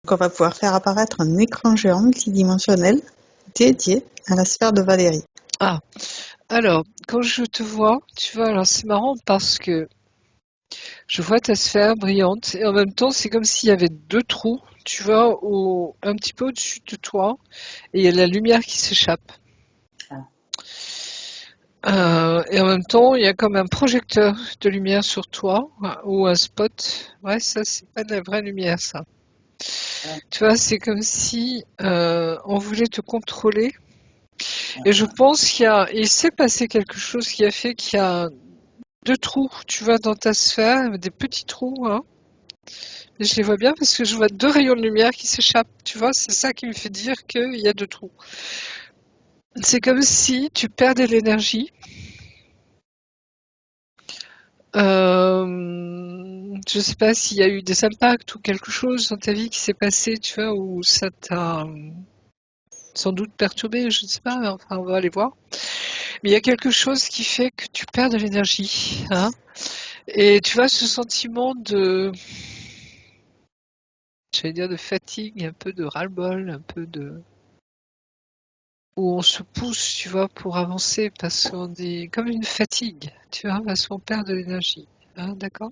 Donc, on va pouvoir faire apparaître un écran géant multidimensionnel dédié à la sphère de Valérie. Ah, alors, quand je te vois, tu vois, alors c'est marrant parce que je vois ta sphère brillante et en même temps, c'est comme s'il y avait deux trous, tu vois, un petit peu au-dessus de toi et il y a la lumière qui s'échappe. Ah. Et en même temps, il y a comme un projecteur de lumière sur toi ou un spot. Ouais, ça, c'est pas de la vraie lumière, ça. Ah. Tu vois, c'est comme si on voulait te contrôler. Et je pense il s'est passé quelque chose qui a fait qu'il y a deux trous, tu vois, dans ta sphère, des petits trous, hein. Et je les vois bien parce que je vois deux rayons de lumière qui s'échappent, tu vois, c'est ça qui me fait dire qu'il y a deux trous. C'est comme si tu perdais l'énergie. Je sais pas s'il y a eu des impacts ou quelque chose dans ta vie qui s'est passé, tu vois, où ça t'a sans doute perturbé, je ne sais pas, enfin on va aller voir. Mais il y a quelque chose qui fait que tu perds de l'énergie, hein. Et tu vois ce sentiment j'allais dire de fatigue, un peu de ras-le-bol, un peu de où on se pousse, tu vois, pour avancer parce qu'on est comme une fatigue, tu vois, parce qu'on perd de l'énergie, hein, d'accord?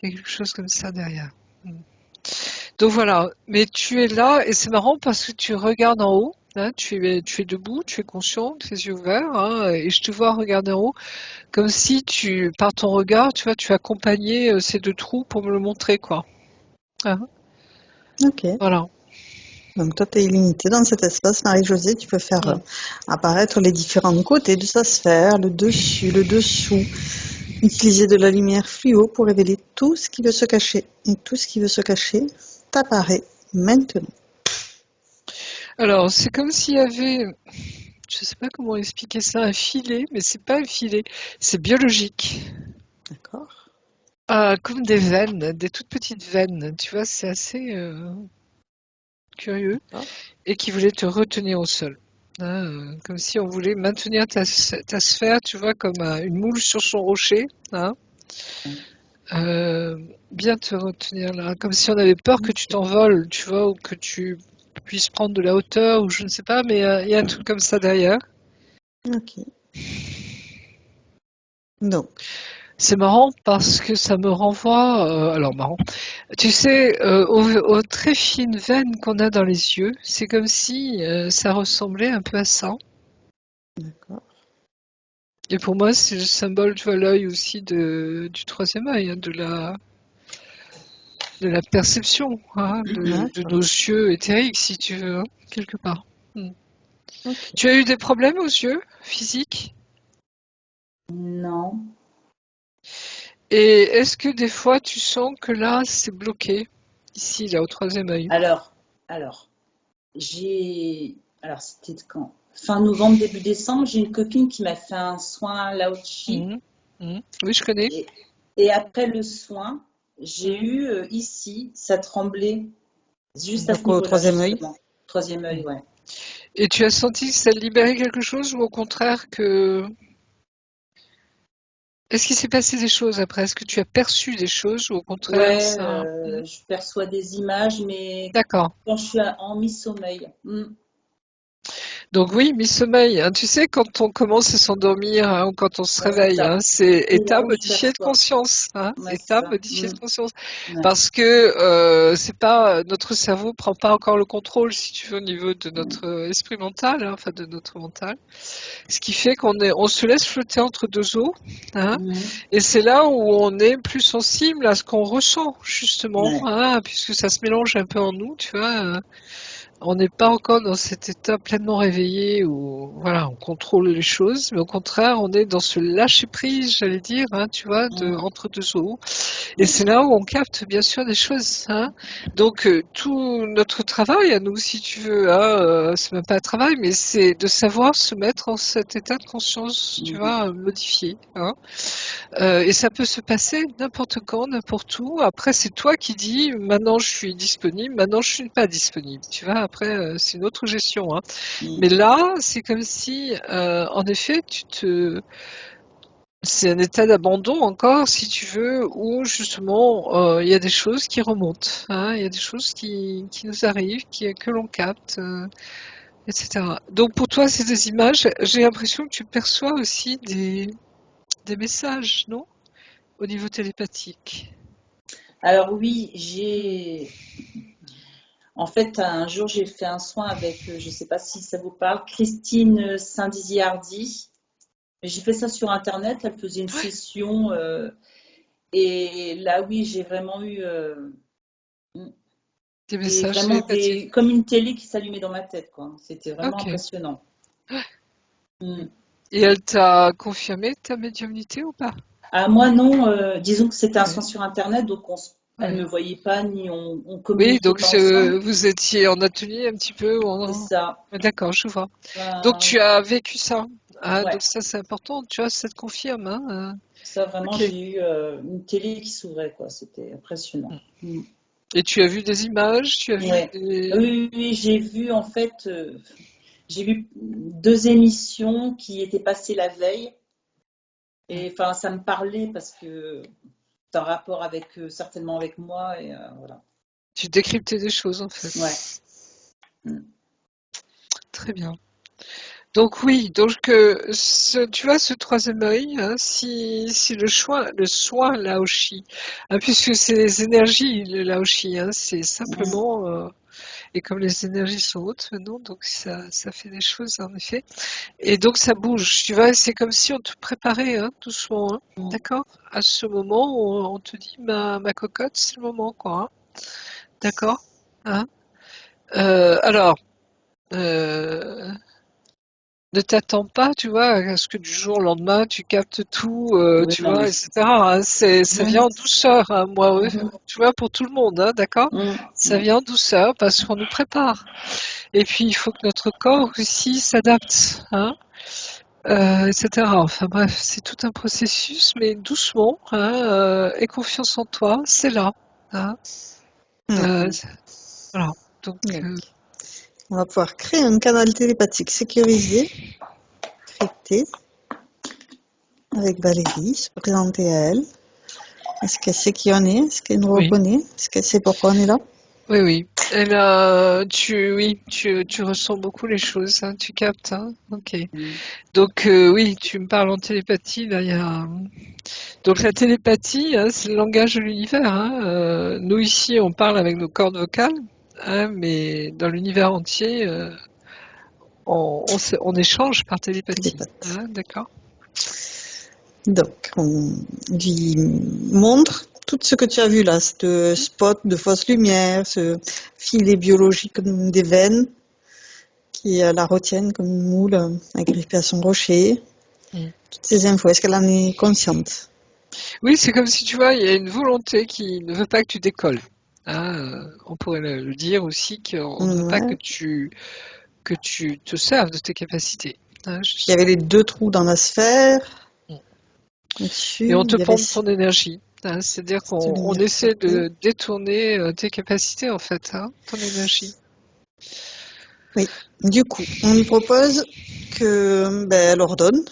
Il y a quelque chose comme ça derrière. Donc voilà, mais tu es là et c'est marrant parce que tu regardes en haut, hein, tu es debout, tu es conscient, tes yeux ouverts, hein, et je te vois regarder en haut comme si par ton regard, tu vois, tu accompagnais ces deux trous pour me le montrer, quoi. Hein, Ok. voilà. Donc, toi, tu es illimité dans cet espace, Marie-Josée. Tu peux faire Mm. apparaître les différents côtés de sa sphère, le dessus, le dessous. Utiliser de la lumière fluo pour révéler tout ce qui veut se cacher. Et tout ce qui veut se cacher t'apparaît maintenant. Alors, c'est comme s'il y avait, je sais pas comment expliquer ça, un filet, mais c'est pas un filet, c'est biologique. D'accord? Ah, comme des veines, des toutes petites veines, tu vois, c'est assez curieux. D'accord. Et qui voulait te retenir au sol. Hein, comme si on voulait maintenir ta sphère, tu vois, comme une moule sur son rocher. Hein, euh, bien te retenir là, comme si on avait peur que tu t'envoles, tu vois, ou que tu puisses prendre de la hauteur, ou je ne sais pas, mais il y a un truc comme ça derrière. Ok. Donc, C'est marrant parce que ça me renvoie, alors marrant, tu sais, aux très fines veines qu'on a dans les yeux, c'est comme si ça ressemblait un peu à ça. d'accord. Et pour moi, c'est le symbole, tu vois, l'œil aussi du troisième œil, hein, de la perception, hein, de D'accord. nos yeux éthériques, si tu veux, hein, quelque part. Mm. Ok. Tu as eu des problèmes aux yeux physiques? Non. Et est-ce que des fois tu sens que là, c'est bloqué? Ici, là, au troisième œil. Alors, alors, alors c'était quand? Fin novembre, début décembre, j'ai une copine qui m'a fait un soin Lao-Chi. Mhm. Mhm. Oui, je connais. Et, et après le soin, j'ai Mhm. eu ici, ça tremblait juste à ce Donc, au niveau-là, troisième œil. justement. Troisième œil, Mhm. ouais. Et tu as senti que ça libérait quelque chose ou au contraire que... Est-ce qu'il s'est passé des choses après? Est-ce que tu as perçu des choses ou au contraire Ouais, ça... Mhm. je perçois des images, mais D'accord. quand je suis en mi-sommeil. Donc oui, mi-sommeil, hein. Tu sais, quand on commence à s'endormir, hein, ou quand on se Ouais, c'est réveille, hein, ça. c'est C'est là état où je modifié de perçois. conscience, hein, Ouais, c'est état ça. modifié de conscience. Ouais. Parce que c'est pas notre cerveau prend pas encore le contrôle, si tu veux, au niveau de notre esprit mental, hein, enfin de notre mental. Ce qui fait on se laisse flotter entre deux eaux, hein, Mhm. et c'est là où on est plus sensible à ce qu'on ressent justement, Ouais. hein, puisque ça se mélange un peu en nous, tu vois. On n'est pas encore dans cet état pleinement réveillé où voilà, on contrôle les choses, mais au contraire, on est dans ce lâcher prise, j'allais dire, hein, tu vois, Mhm. entre deux eaux. Et Ouais. c'est là où on capte bien sûr des choses. Hein. Donc tout notre travail à nous, si tu veux, hein, c'est même pas un travail, mais c'est de savoir se mettre en cet état de conscience, tu Mhm. vois, modifié. Hein. Et ça peut se passer n'importe quand, n'importe où. Après, c'est toi qui dis, maintenant je suis disponible, maintenant je suis pas disponible. Tu vois, après, c'est une autre gestion. Hein. Mhm. Mais là, c'est comme si, en effet, C'est un état d'abandon encore, si tu veux, où justement il y a des choses qui remontent, hein, il y a des choses qui nous arrivent, que l'on capte, etc. Donc pour toi, c'est des images. J'ai l'impression que tu perçois aussi des messages, non? Au niveau télépathique. Alors oui, en fait, un jour, j'ai fait un soin avec, je ne sais pas si ça vous parle, Christine Saint-Dizier-Hardy. J'ai fait ça sur Internet, elle faisait une Ouais, session, et là, oui, j'ai vraiment eu des messages vraiment télépathiques. comme une télé qui s'allumait dans ma tête, quoi. C'était vraiment Ok. impressionnant. Mm. Et elle t'a confirmé ta médiumnité ou pas? Ah, moi, non, disons que c'était un Ouais, soin sur Internet, donc elle me ouais. voyait pas, ni on Oui, communiquait donc pas ensemble. vous étiez en atelier un petit peu. C'est ça. Ouais, d'accord, je vois. Donc Ben, tu as vécu ça. Ah, ouais, donc ça c'est important, tu vois, ça te confirme, hein. ça vraiment, Ok. j'ai eu une télé qui s'ouvrait, quoi. C'était impressionnant. Mm. Et tu as vu des images, tu as vu Ouais. des... Oui, oui, oui, j'ai vu en fait, j'ai vu deux émissions qui étaient passées la veille. Et enfin, ça me parlait parce que c'est un rapport avec certainement avec moi et voilà. Tu décryptais des choses en Ouais. fait. Mm. Très bien. Donc oui, donc tu vois ce troisième œil, hein, si le soin Laoshi, hein, puisque c'est les énergies le Laoshi, hein, c'est Mm. simplement et comme les énergies sont hautes maintenant, donc ça fait des choses en effet. Et donc ça bouge, tu vois, c'est comme si on te préparait, hein, doucement, hein, Mm. d'accord? À ce moment où on te dit ma cocotte, c'est le moment quoi, hein, d'accord? Hein? Alors. Euh, Ne t'attends pas, tu vois, à ce que du jour au lendemain, tu captes tout, Oui, tu non, vois, mais etc., hein. Ça vient Mhm. en douceur, hein, moi, Mhm. tu vois, pour tout le monde, hein, d'accord? Mm. Ça Mm. vient en douceur parce qu'on nous prépare. Et puis, il faut que notre corps aussi s'adapte, hein, etc. Enfin bref, c'est tout un processus, mais doucement, hein, aie confiance en toi, c'est là, hein, Ouais. euh, voilà. Donc, Donc, on va pouvoir créer un canal télépathique sécurisé, crypté, avec Valérie, se présenter à elle. Est-ce qu'elle sait qui on est? Est-ce qu'elle nous oui. reconnaît? Est-ce qu'elle sait pourquoi on est là? Oui, oui. Tu ressens beaucoup les choses, hein, tu captes, hein. Ok. Mm. Donc oui, tu me parles en télépathie. Là, il y a. Donc la télépathie, hein, c'est le langage de l'univers, hein. Nous ici, on parle avec nos cordes vocales, hein, mais dans l'univers entier, on échange par télépathie, Télépathe. hein, d'accord? Donc, on lui montre tout ce que tu as vu là, ce spot de fausse lumière, ce filet biologique comme des veines qui la retiennent comme une moule agrippée à son rocher. Mm. Toutes ces infos, est-ce qu'elle en est consciente? Oui, c'est comme si tu vois, il y a une volonté qui ne veut pas que tu décolles, hein. On pourrait le dire aussi qu'on ne veut pas Ouais. que tu te serves de tes capacités, hein, Il y avait justement. les deux trous dans la sphère. Mm. Et Au-dessus, on te il y avait pompe ton énergie, hein, c'est-à-dire cette qu'on lumière essaie cryptée. de détourner tes capacités, en fait, hein, ton énergie. Oui. Du coup, on lui propose que, elle ordonne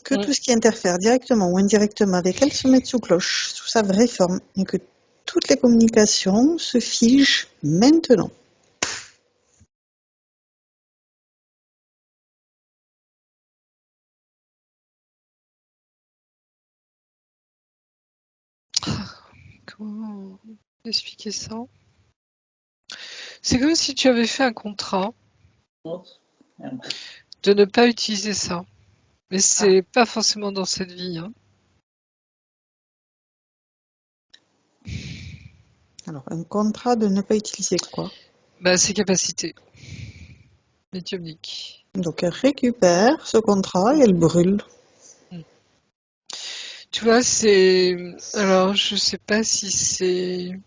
que Mm. tout ce qui interfère directement ou indirectement avec elle se mette sous cloche, sous sa vraie forme, et que toutes les communications se figent maintenant. Comment expliquer ça? C'est comme si tu avais fait un contrat Oh, merde. de ne pas utiliser ça. Mais Ah, c'est pas forcément dans cette vie, hein. Alors, un contrat de ne pas utiliser quoi? Bah, ses capacités médiumniques. Donc, elle récupère ce contrat et elle brûle. Mm. Tu vois, c'est... Alors, je sais pas si c'est...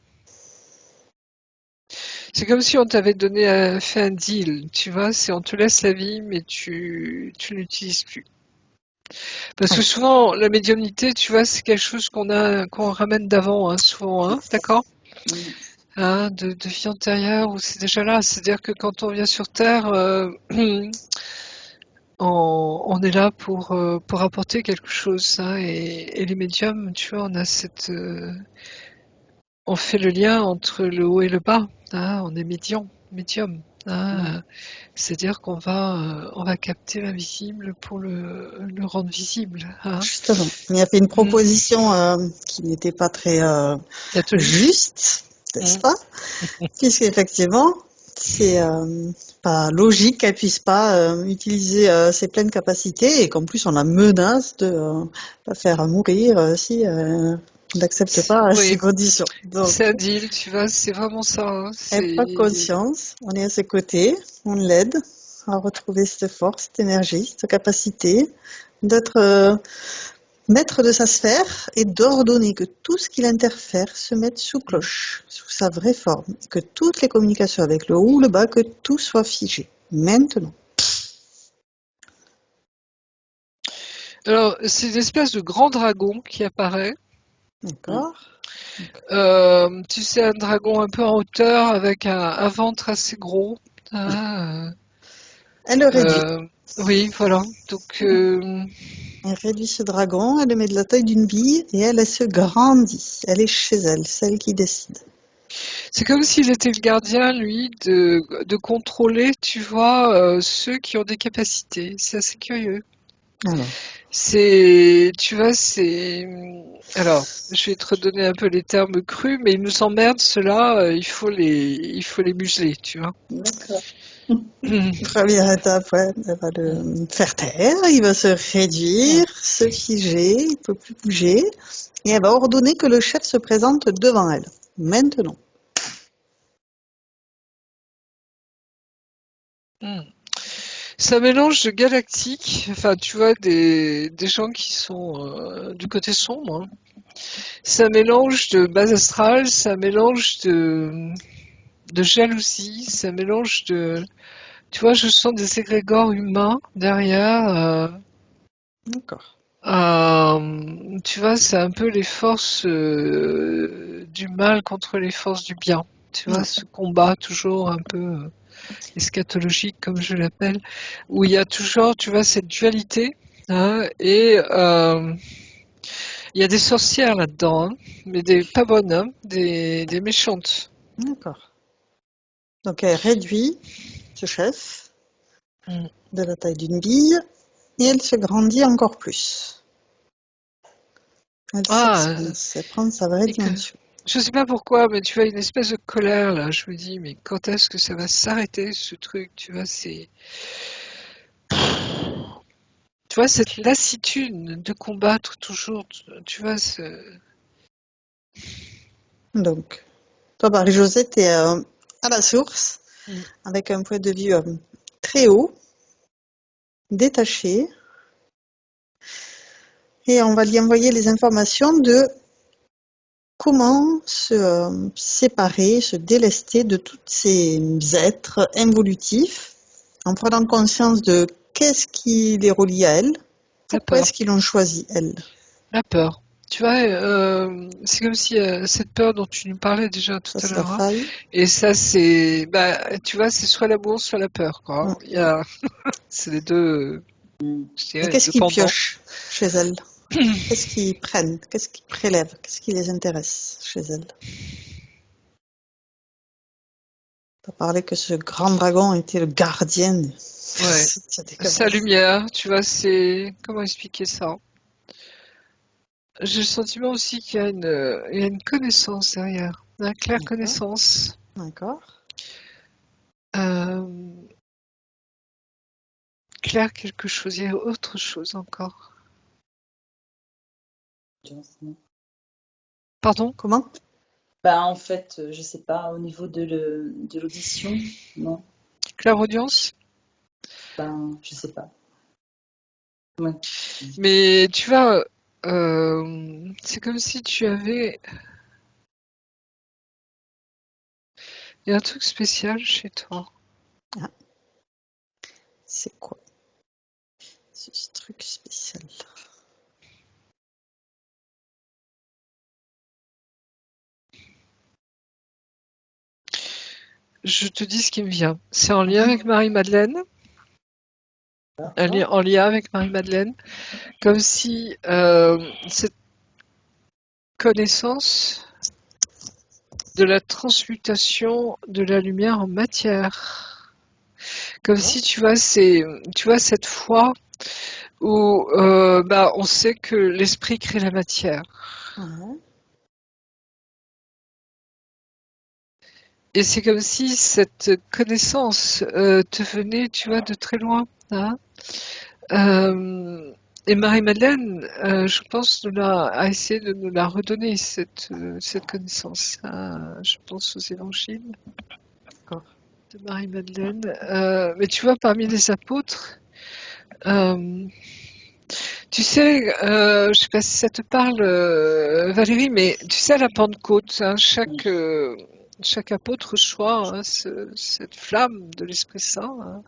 C'est comme si on t'avait donné fait un deal, tu vois, c'est on te laisse la vie, mais tu l'utilises plus. Parce que Ouais. souvent, la médiumnité, tu vois, c'est quelque chose qu'on ramène d'avant, hein, souvent, hein, d'accord? mm. Hein, de vie antérieure, où c'est déjà là. C'est-à-dire que quand on vient sur Terre, on est là pour apporter quelque chose, hein, et les médiums, tu vois, on fait le lien entre le haut et le bas, hein, on est médium, hein, c'est-à-dire on va capter l'invisible pour le rendre visible, hein. Justement, il a fait une proposition qui n'était pas très Catholique. juste, n'est-ce pas? Puisqu'effectivement, c'est pas logique qu'elle puisse pas utiliser ses pleines capacités et qu'en plus on la menace de la faire mourir si elle n'accepte pas ces Oui, conditions. Donc, c'est un deal, tu vois, c'est vraiment ça, hein, elle prend conscience, on est à ses côtés, on l'aide à retrouver cette force, cette énergie, cette capacité d'être maître de sa sphère et d'ordonner que tout ce qui l'interfère se mette sous cloche, sous sa vraie forme, que toutes les communications avec le haut ou le bas, que tout soit figé. Maintenant. Alors, c'est une espèce de grand dragon qui apparaît. D'accord? Tu sais, un dragon un peu en hauteur avec un ventre assez gros. Ah, Elle le réduit. oui, voilà. Donc, Elle réduit ce dragon, elle le met de la taille d'une bille et elle se grandit. Elle est chez elle, celle qui décide. c'est comme s'il était le gardien, lui, de contrôler, tu vois, ceux qui ont des capacités. C'est assez curieux. Alors, Tu vois, alors, je vais te redonner un peu les termes crus, mais ils nous emmerdent, ceux-là, il faut les museler, tu vois. D'accord. première étape, ouais, elle va le faire taire, il va se réduire, se figer, il ne peut plus bouger, et elle va ordonner que le chef se présente devant elle. Maintenant. Mm. C'est un mélange de galactiques, enfin, tu vois, des gens qui sont du côté sombre, hein. C'est un mélange de base astrale, c'est un mélange de jalousie, c'est un mélange de... Tu vois, je sens des égrégores humains derrière. D'accord. Tu vois, c'est un peu les forces du mal contre les forces du bien. Tu vois, Ouais. ce combat toujours un peu eschatologique, comme je l'appelle, où il y a toujours, tu vois, cette dualité, hein, et il y a des sorcières là-dedans, hein, mais pas bonnes, hein, des méchantes. D'accord. Donc elle réduit ce chef Mm. de la taille d'une bille et elle se grandit encore plus. Elle Ah, s'expose, elle prend sa vraie et que, dimension. je sais pas pourquoi, mais tu vois, une espèce de colère là. Je me dis, mais quand est-ce que ça va s'arrêter ce truc? Tu vois, tu vois, cette lassitude de combattre toujours. Tu vois, Donc, toi, Marie-Josée, tu es à la source, Mm. avec un point de vue très haut, détaché, et on va lui envoyer les informations de comment se séparer, se délester de tous ces êtres involutifs, en prenant conscience de qu'est-ce qui les relie à elle, La pourquoi peur, est-ce qu'ils l'ont choisi, elle. la peur. Tu vois, c'est comme si cette peur dont tu nous parlais déjà tout Ça, à c'est la l'heure, hein, faille. et ça, bah, tu vois, c'est soit l'amour, soit la peur, quoi, Mm. hein. C'est les deux, je Et dirais, les qu'est-ce deux qu'ils pendants. piochent chez elle? Qu'est-ce qu'ils prennent? Qu'est-ce qu'ils prélèvent? Qu'est-ce qui les intéresse chez elle? Tu as parlé que ce grand dragon était le gardien de Ouais. des Sa capacités. lumière, tu vois, comment expliquer ça? J'ai le sentiment aussi il y a une connaissance derrière, une claire D'accord, connaissance. d'accord. Euh, Claire quelque chose, il y a autre chose encore. Pardon? Comment? Bah, en fait, je sais pas, au niveau de l'audition, non, Claire audience? ben, je sais pas. Ouais. Mais tu vois, c'est comme si tu avais... Il y a un truc spécial chez toi. Ah, c'est quoi ce truc spécial? Je te dis ce qui me vient. C'est en lien avec Marie-Madeleine. en lien avec Marie-Madeleine, comme si cette connaissance de la transmutation de la lumière en matière, comme si tu vois cette foi où on sait que l'esprit crée la matière. Ouais. Et c'est comme si cette connaissance te venait, tu vois, de très loin. Hein. Et Marie-Madeleine, je pense, a essayé de nous la redonner, cette connaissance. Hein. Je pense aux évangiles de Marie-Madeleine. Mais tu vois, parmi les apôtres, tu sais, je ne sais pas si ça te parle, Valérie, mais tu sais, à la Pentecôte, hein, chaque apôtre reçoit hein, cette flamme de l'Esprit Saint hein,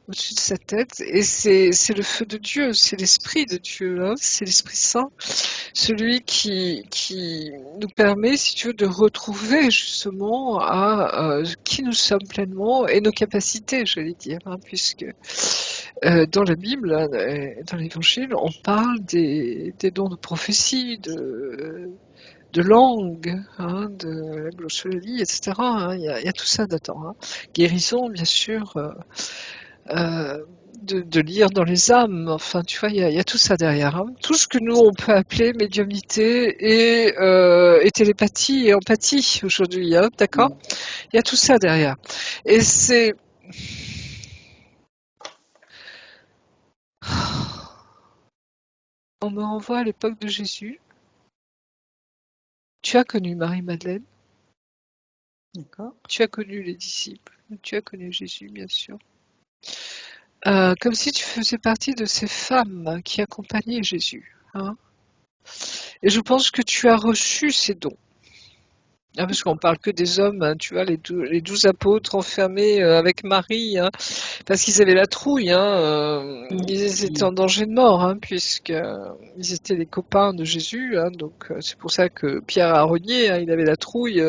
au-dessus de sa tête, et c'est le feu de Dieu, c'est l'Esprit de Dieu, hein, c'est l'Esprit Saint, celui qui nous permet, si tu veux, de retrouver justement à qui nous sommes pleinement et nos capacités, j'allais dire, hein, puisque dans la Bible, hein, dans l'Évangile, on parle des dons de prophétie, de langue, hein, de la glossolalie, etc. Hein, il y a tout ça dedans. Hein. Guérison, bien sûr, de lire dans les âmes. Enfin, tu vois, il y a tout ça derrière. Hein. Tout ce que nous, on peut appeler médiumnité et télépathie et empathie aujourd'hui. Hein, d'accord ? Il y a tout ça derrière. Et c'est... On me renvoie à l'époque de Jésus. Tu as connu Marie-Madeleine. D'accord. Tu as connu les disciples. Tu as connu Jésus, bien sûr. Comme si tu faisais partie de ces femmes qui accompagnaient Jésus. Hein. Et je pense que tu as reçu ces dons. Ah, parce qu'on parle que des hommes, hein, tu vois, les 12 apôtres enfermés avec Marie, hein, parce qu'ils avaient la trouille, hein, ils étaient en danger de mort, hein, puisqu'ils étaient les copains de Jésus, hein, donc c'est pour ça que Pierre a renié, hein, il avait la trouille.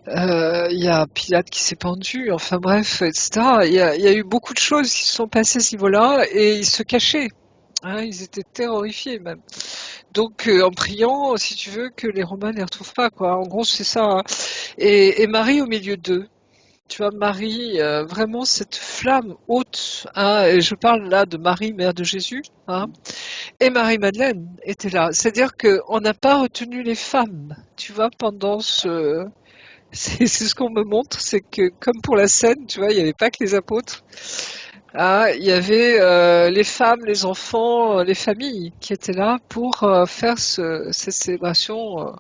Il y a Pilate qui s'est pendu, enfin bref, etc. Il y a eu beaucoup de choses qui se sont passées à ce niveau-là et ils se cachaient. Hein, ils étaient terrorifiés même. Donc en priant, si tu veux, que les Romains ne les retrouvent pas, quoi. En gros, c'est ça. Hein. Et Marie au milieu d'eux. Tu vois, Marie, vraiment cette flamme haute. Hein, et je parle là de Marie, mère de Jésus. Hein, et Marie-Madeleine était là. C'est-à-dire qu'on n'a pas retenu les femmes, tu vois, pendant ce... C'est ce qu'on me montre, c'est que comme pour la scène, tu vois, il n'y avait pas que les apôtres. Ah, il y avait les femmes, les enfants, les familles qui étaient là pour faire cette célébration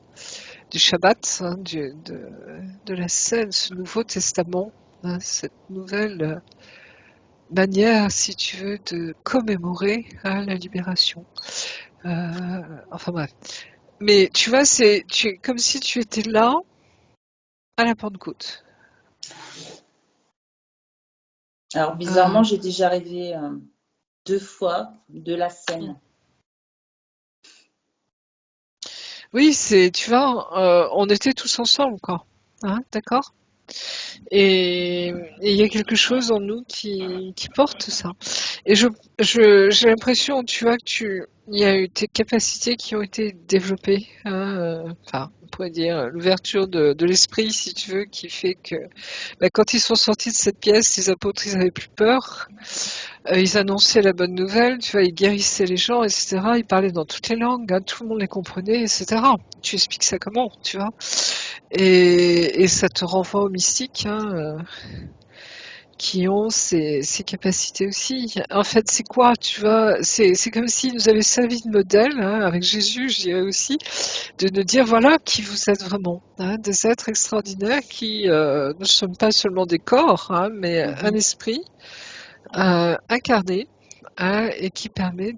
du Shabbat, hein, de la scène, ce Nouveau Testament, hein, cette nouvelle manière, si tu veux, de commémorer hein, la libération. Enfin bref. Mais tu vois, c'est comme si tu étais là à la Pentecôte. Alors, bizarrement, j'ai déjà rêvé 2 fois de la scène. Oui, tu vois, on était tous ensemble, quoi. Hein, d'accord ? Et il y a quelque chose en nous qui porte ça. Et j'ai l'impression, tu vois, il y a eu tes capacités qui ont été développées. Hein, enfin, on pourrait dire l'ouverture de l'esprit, si tu veux, qui fait que quand ils sont sortis de cette pièce, les apôtres, ils avaient plus peur. Ils annonçaient la bonne nouvelle, tu vois, ils guérissaient les gens, etc. Ils parlaient dans toutes les langues, hein, tout le monde les comprenait, etc. Tu expliques ça comment, tu vois? Et ça te renvoie aux mystiques, hein, qui ont ces capacités aussi. En fait, c'est quoi, tu vois? C'est comme s'ils nous avaient servi de modèle, hein, avec Jésus, je dirais aussi, de nous dire voilà qui vous êtes vraiment, hein, des êtres extraordinaires qui ne sont pas seulement des corps, hein, mais un esprit incarné. Hein, et qui permet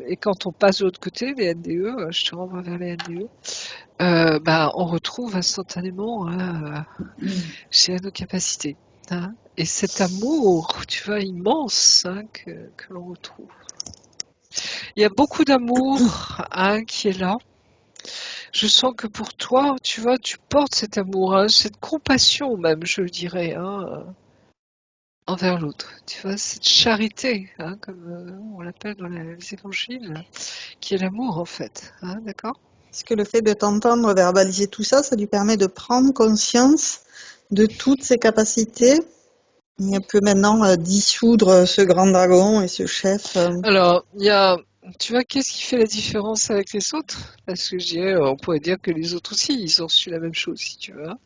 et quand on passe de l'autre côté, les NDE, je te renvoie vers les NDE, on retrouve instantanément hein, chez nos capacités. Hein, et cet amour, tu vois, immense hein, que l'on retrouve. Il y a beaucoup d'amour hein, qui est là. Je sens que pour toi, tu vois, tu portes cet amour, hein, cette compassion même, je le dirais, hein, envers l'autre. Tu vois, cette charité, hein, comme on l'appelle dans les évangiles, qui est l'amour en fait. Hein, d'accord? Est-ce que le fait de t'entendre verbaliser tout ça, ça lui permet de prendre conscience de toutes ses capacités? Il peut maintenant dissoudre ce grand dragon et ce chef. Alors, tu vois, qu'est-ce qui fait la différence avec les autres? Parce que je dirais, on pourrait dire que les autres aussi, ils ont su la même chose, si tu veux. Hein.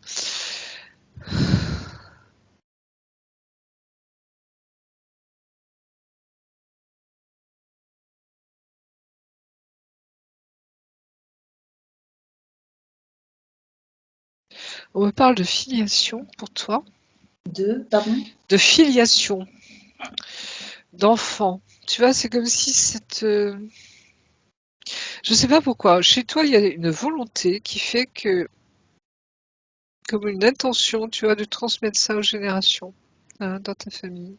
On me parle de filiation pour toi, Pardon? de filiation, d'enfant. Tu vois, c'est comme si je sais pas pourquoi, chez toi, il y a une volonté qui fait que, comme une intention, tu vois, de transmettre ça aux générations, hein, dans ta famille.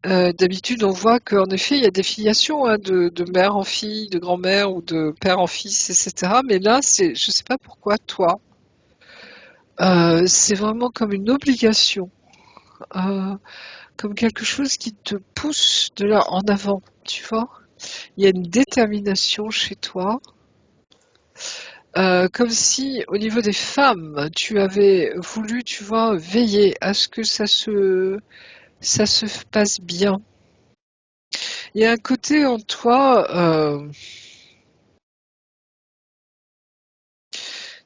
D'habitude, on voit qu'en effet, il y a des filiations, hein, de mère en fille, de grand-mère ou de père en fils, etc. Mais là, je sais pas pourquoi, toi, c'est vraiment comme une obligation, euh, comme quelque chose qui te pousse de là en avant, tu vois. Il y a une détermination chez toi, comme si au niveau des femmes, tu avais voulu, tu vois, veiller à ce que ça se passe bien. Il y a un côté en toi,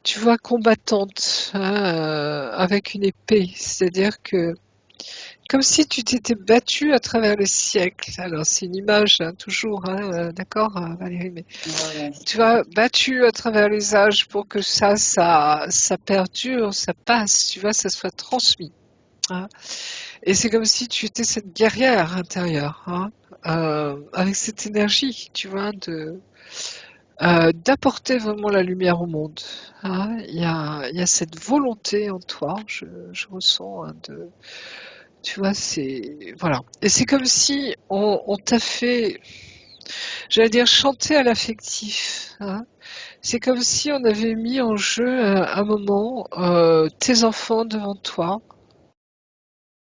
tu vois, combattante, hein, avec une épée. C'est-à-dire que, comme si tu t'étais battue à travers les siècles. Alors, c'est une image, hein, toujours, hein, d'accord, Valérie, mais Ouais. tu vois, battue à travers les âges pour que ça perdure, ça passe, tu vois, ça soit transmis. Hein. Et c'est comme si tu étais cette guerrière intérieure, hein, avec cette énergie, tu vois, d'apporter vraiment la lumière au monde. Hein. Il y a cette volonté en toi, je ressens, hein, tu vois, voilà. Et c'est comme si on t'a fait, j'allais dire, chanter à l'affectif. Hein. C'est comme si on avait mis en jeu un moment tes enfants devant toi.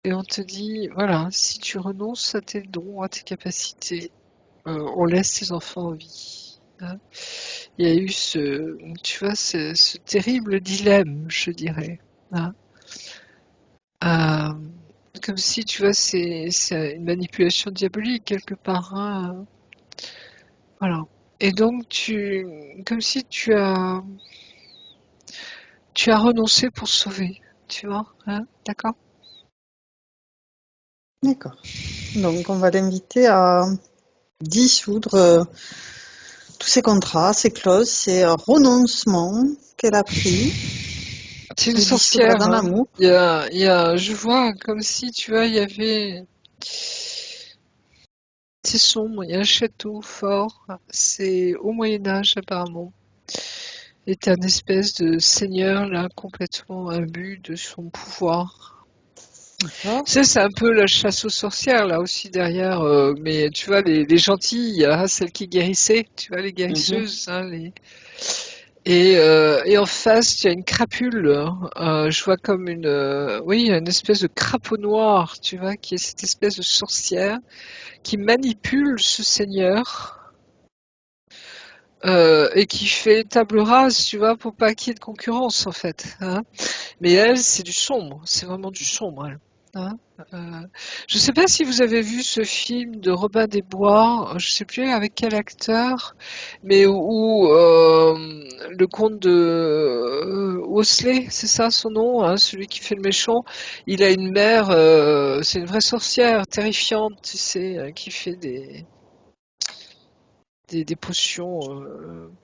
Et on te dit, voilà, si tu renonces à tes dons, à tes capacités, on laisse tes enfants en vie. Hein. Il y a eu tu vois, ce terrible dilemme, je dirais. Hein. Euh, comme si, tu vois, c'est une manipulation diabolique quelque part. Hein. Voilà. Et donc, comme si tu as renoncé pour sauver. Tu vois, hein, d'accord? D'accord. Donc, on va l'inviter à dissoudre tous ces contrats, ces clauses, ces renoncements qu'elle a pris, C'est une les dissoudre sorcière. dans Hein. l'amour. Je vois comme si, tu vois, il y avait. C'est sombre, il y a un château fort. C'est au Moyen-Âge, apparemment. Il est un espèce de seigneur, là, complètement imbu de son pouvoir. D'accord. C'est un peu la chasse aux sorcières, là aussi, derrière. Mais tu vois, les gentilles, hein, celles qui guérissaient, tu vois, les guérisseuses. Hein, et en face, il y a une crapule. Je vois comme oui, une espèce de crapaud noir, tu vois, qui est cette espèce de sorcière qui manipule ce seigneur et qui fait table rase, tu vois, pour pas qu'il y ait de concurrence en fait. Hein. Mais elle, c'est du sombre, c'est vraiment du sombre. Elle. Hein. Je sais pas si vous avez vu ce film de Robin des Bois, je sais plus avec quel acteur, mais où le comte de Osley, c'est ça son nom, hein, celui qui fait le méchant, il a une mère, c'est une vraie sorcière terrifiante, tu sais, qui fait des potions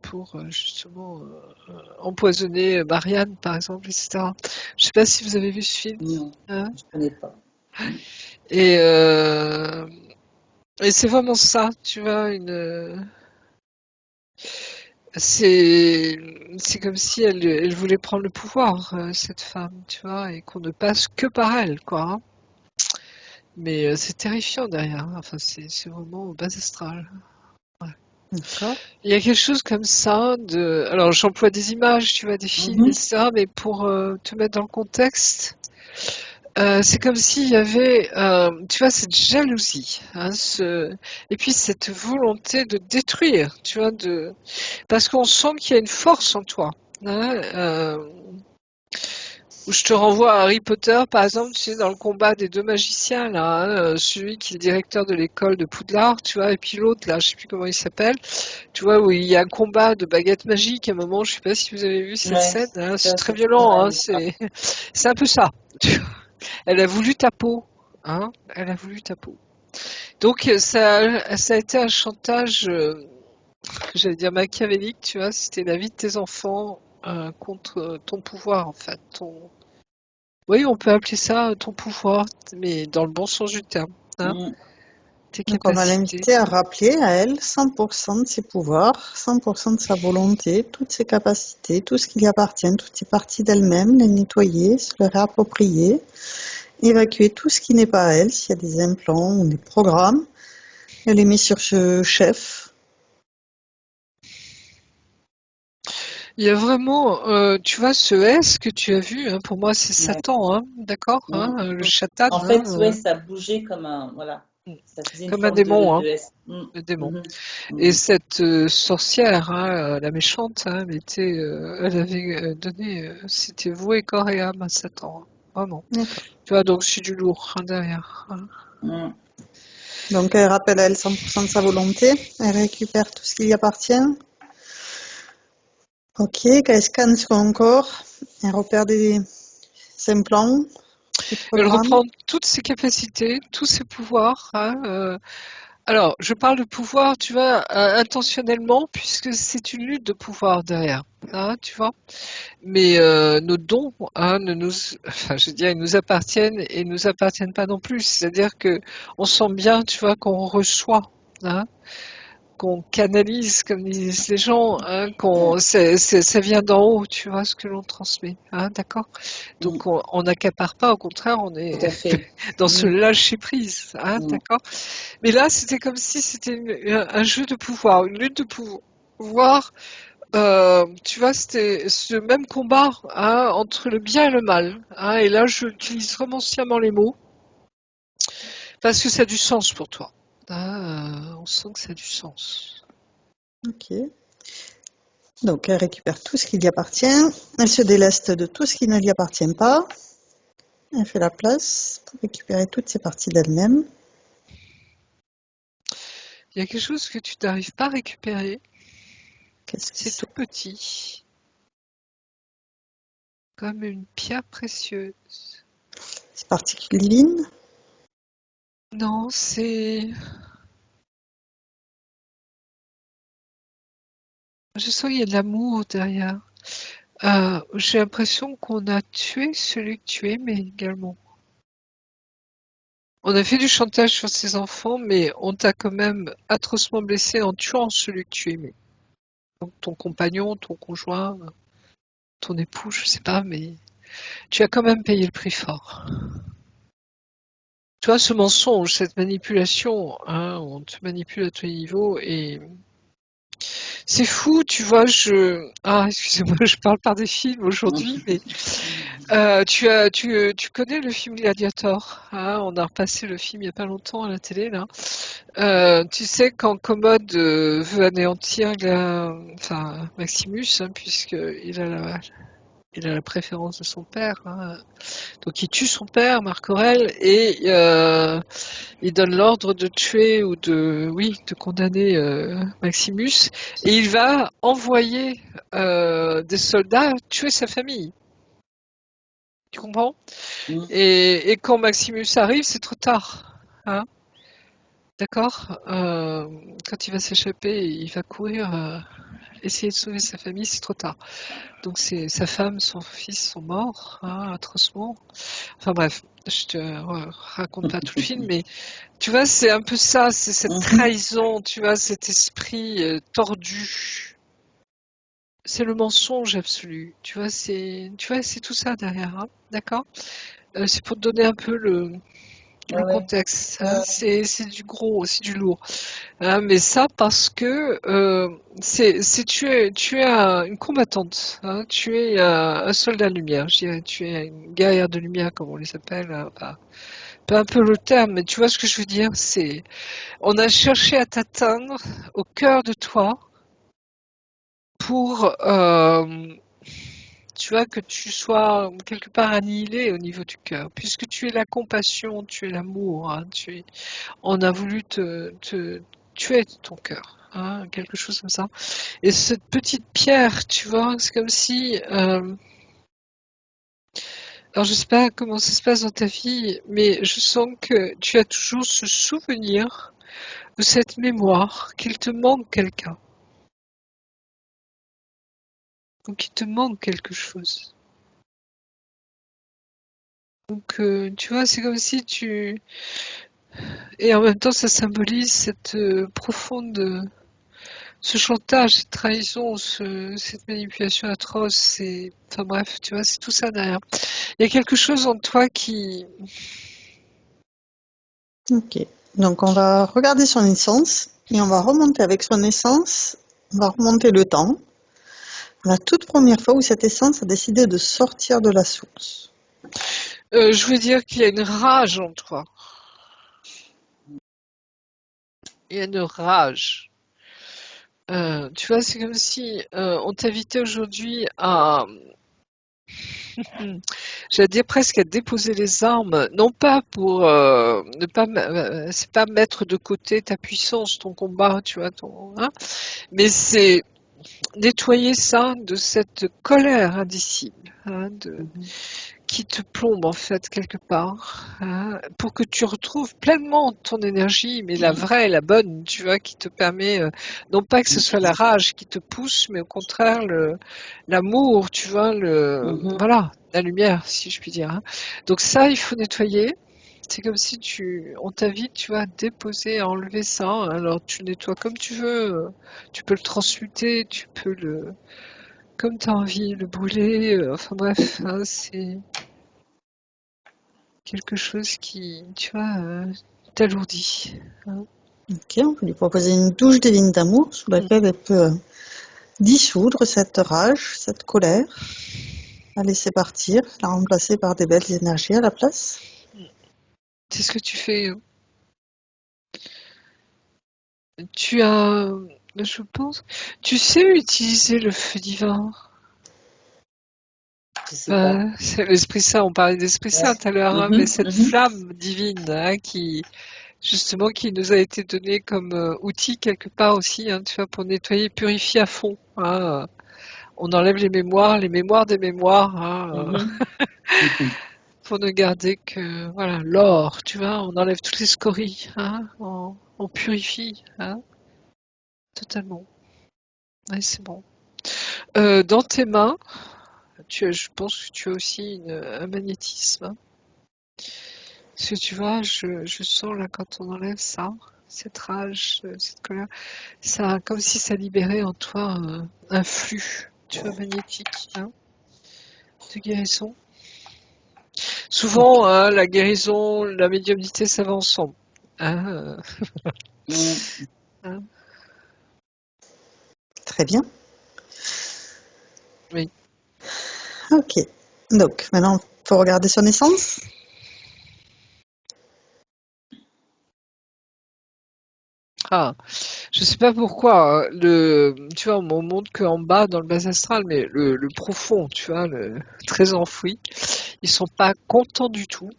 pour justement empoisonner Marianne, par exemple, etc. Je sais pas si vous avez vu ce film. Non, Hein. je connais pas. Et, et c'est vraiment ça, tu vois, c'est comme si elle voulait prendre le pouvoir, cette femme, tu vois, et qu'on ne passe que par elle, quoi. Hein. Mais c'est terrifiant derrière. Hein. Enfin, c'est vraiment bas astral. Ouais. D'accord. Il y a quelque chose comme ça alors j'emploie des images, tu vois, des films, etc. Mais pour te mettre dans le contexte, C'est comme s'il y avait, tu vois, cette jalousie, hein, et puis cette volonté de détruire, tu vois, parce qu'on sent qu'il y a une force en toi, hein, où je te renvoie à Harry Potter, par exemple, tu sais, dans le combat des deux magiciens, là, hein, celui qui est le directeur de l'école de Poudlard, tu vois, et puis l'autre, là, je sais plus comment il s'appelle, tu vois, où il y a un combat de baguettes magiques à un moment, je sais pas si vous avez vu cette Ouais, scène, hein, c'est ça, très c'est violent, hein, ouais, c'est un peu ça. Tu vois. Elle a voulu ta peau, hein, elle a voulu ta peau. Donc ça a été un chantage, j'allais dire machiavélique, tu vois, c'était la vie de tes enfants contre ton pouvoir, en fait. Oui, on peut appeler ça ton pouvoir, mais dans le bon sens du terme, hein, mm, tes Donc, on va capacités. l'inviter à rappeler à elle 100% de ses pouvoirs, 100% de sa volonté, toutes ses capacités, tout ce qui lui appartient, toutes ses parties d'elle-même, les nettoyer, se les réapproprier, évacuer tout ce qui n'est pas à elle, s'il y a des implants ou des programmes. Elle les met sur ce chef. Il y a vraiment, tu vois, ce S que tu as vu, hein, pour moi c'est ouais, Satan, hein, d'accord, hein, mm. le Shatan, En hein, fait, ouais, ça bougeait comme un, voilà, ça faisait une comme un forme démon, hein, de S. le démon. Mhm, Et mhm. cette sorcière, hein, la méchante, hein, elle avait donné, c'était voué corps et âme à Satan, hein, vraiment. D'accord. Tu vois, donc c'est du lourd hein, derrière. Hein. Mm. Donc, elle rappelle à elle 100% de sa volonté. Elle récupère tout ce qui lui appartient. Ok, qu'elle scanne son corps. Elle repère des implants, des Elle programmes. reprend toutes ses capacités, tous ses pouvoirs. Hein, alors, je parle de pouvoir, tu vois, intentionnellement, puisque c'est une lutte de pouvoir derrière. Hein, tu vois. Mais nos dons, hein, enfin, je veux dire, ils nous appartiennent et nous appartiennent pas non plus. C'est-à-dire que on sent bien, tu vois, qu'on reçoit, hein, qu'on canalise, comme disent les gens, hein, ça vient d'en haut, tu vois, ce que l'on transmet, hein, d'accord. Mm. Donc on n'accapare pas, au contraire, on Tout est à fait. dans ce Mm. lâcher prise, hein, Mm. d'accord. Mais là, c'était comme si c'était un jeu de pouvoir, une lutte de pouvoir. Tu vois, c'était ce même combat hein, entre le bien et le mal. Hein, et là, j'utilise vraiment sciemment les mots parce que ça a du sens pour toi. Hein, on sent que ça a du sens. Ok. Donc, elle récupère tout ce qui lui appartient. Elle se déleste de tout ce qui ne lui appartient pas. Elle fait la place pour récupérer toutes ses parties d'elle-même. Il y a quelque chose que tu n'arrives pas à récupérer. Qu'est-ce que C'est c'est? tout petit, comme une pierre précieuse. C'est particules divines? Non, je sens qu'il y a de l'amour derrière. J'ai l'impression qu'on a tué celui que tu aimais également. On a fait du chantage sur ses enfants, mais on t'a quand même atrocement blessé en tuant celui que tu aimais. Donc ton compagnon, ton conjoint, ton époux, je sais pas, mais tu as quand même payé le prix fort. Tu vois, ce mensonge, cette manipulation, hein, on te manipule à tous les niveaux et c'est fou, tu vois, excusez-moi, je parle par des films aujourd'hui, mais tu connais le film Gladiator, hein, on a repassé le film il y a pas longtemps à la télé, là. Tu sais, quand Commode veut anéantir enfin, Maximus, hein, puisqu'il il a la préférence de son père, hein. Donc il tue son père, Marc Aurèle, et il donne l'ordre de tuer ou de condamner Maximus, et il va envoyer des soldats tuer sa famille. Tu comprends? Mm. Et quand Maximus arrive, c'est trop tard. Hein. D'accord? Quand il va s'échapper, il va courir, essayer de sauver sa famille, c'est trop tard. Donc sa femme, son fils sont morts, hein, atrocement. Enfin bref, je te raconte pas tout le film, mais tu vois, c'est un peu ça, c'est cette Mhm. trahison, tu vois, cet esprit tordu. C'est le mensonge absolu, tu vois, c'est tout ça derrière, hein, d'accord? C'est pour te donner un peu le ouais. contexte. Hein, c'est du gros, c'est du lourd. Hein, mais ça parce que tu es une combattante. Hein, tu es un soldat de lumière. Je dirais, tu es une guerrière de lumière, comme on les appelle. Hein, enfin, peu un peu le terme, mais tu vois ce que je veux dire. On a cherché à t'atteindre au cœur de toi pour tu vois, que tu sois quelque part annihilé au niveau du cœur, puisque tu es la compassion, tu es l'amour, hein, on a voulu te tuer ton cœur, hein, quelque chose comme ça. Et cette petite pierre, tu vois, c'est comme si, alors je sais pas comment ça se passe dans ta vie, mais je sens que tu as toujours ce souvenir de cette mémoire qu'il te manque quelqu'un, ou qu'il te manque quelque chose. Donc, tu vois, c'est comme si et en même temps, ça symbolise cette ce chantage, cette trahison, cette manipulation atroce, enfin bref, tu vois, c'est tout ça derrière. Il y a quelque chose en toi qui... Ok. Donc, on va regarder son essence et on va remonter avec son essence. On va remonter le temps. La toute première fois où cette essence a décidé de sortir de la source. je veux dire qu'il y a une rage en toi. Il y a une rage. Tu vois, c'est comme si on t'invitait aujourd'hui à, j'allais dire presque à déposer les armes, non pas pour ne pas, c'est pas mettre de côté ta puissance, ton combat, tu vois, hein, mais c'est nettoyer ça de cette colère indicible, hein, qui te plombe en fait quelque part, hein, pour que tu retrouves pleinement ton énergie, mais la vraie, la bonne, tu vois, qui te permet, non pas que ce soit la rage qui te pousse, mais au contraire l'amour, tu vois, voilà, la lumière, si je puis dire. Hein. Donc ça, il faut nettoyer. C'est comme si on t'invite, tu vois, à déposer, à enlever ça. Alors tu nettoies comme tu veux. Tu peux le transmuter, tu peux comme tu as envie, le brûler. Enfin bref, hein, c'est quelque chose qui, tu vois, t'alourdit. Hein. Ok, on peut lui proposer une douche divine d'amour sous laquelle elle peut dissoudre cette rage, cette colère, la laisser partir, la remplacer par des belles énergies à la place. C'est ce que tu fais. Tu as, je pense, tu sais utiliser le feu divin. Je sais pas. C'est l'Esprit Saint, on parlait d'Esprit Saint tout à l'heure, hein, mais cette Mhm. flamme divine hein, justement, qui nous a été donnée comme outil quelque part aussi, hein, tu vois, pour nettoyer, purifier à fond. Hein. On enlève les mémoires des mémoires, hein, Mhm. pour ne garder que voilà l'or, tu vois. On enlève toutes les scories, hein, on purifie, hein, totalement. Ouais, c'est bon. Dans tes mains, je pense que tu as aussi un magnétisme. Hein. Parce que tu vois, je sens là quand on enlève ça, cette rage, cette colère, ça, comme si ça libérait en toi un flux, tu vois, magnétique, hein, de guérison. Souvent, hein, la guérison, la médiumnité, ça va ensemble. Hein, hein, Très bien. oui. Ok. Donc, maintenant, il faut regarder son essence. Ah, je sais pas pourquoi. Tu vois, on me montre qu'en bas, dans le bas astral, mais le profond, tu vois, le très enfoui, ils sont pas contents du tout.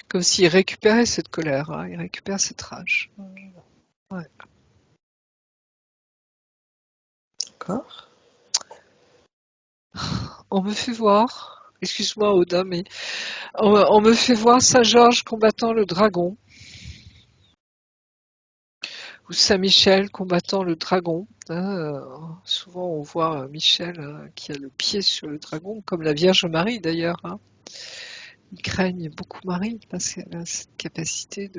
Comme s'ils récupéraient cette colère, hein, ils récupèrent cette rage. Ouais. D'accord. On me fait voir, excuse-moi Odin, mais on me fait voir Saint-Georges combattant le dragon, ou Saint-Michel combattant le dragon. Hein, souvent on voit Michel qui a le pied sur le dragon, comme la Vierge Marie d'ailleurs. Hein. Ils craignent beaucoup Marie parce qu'elle a cette capacité,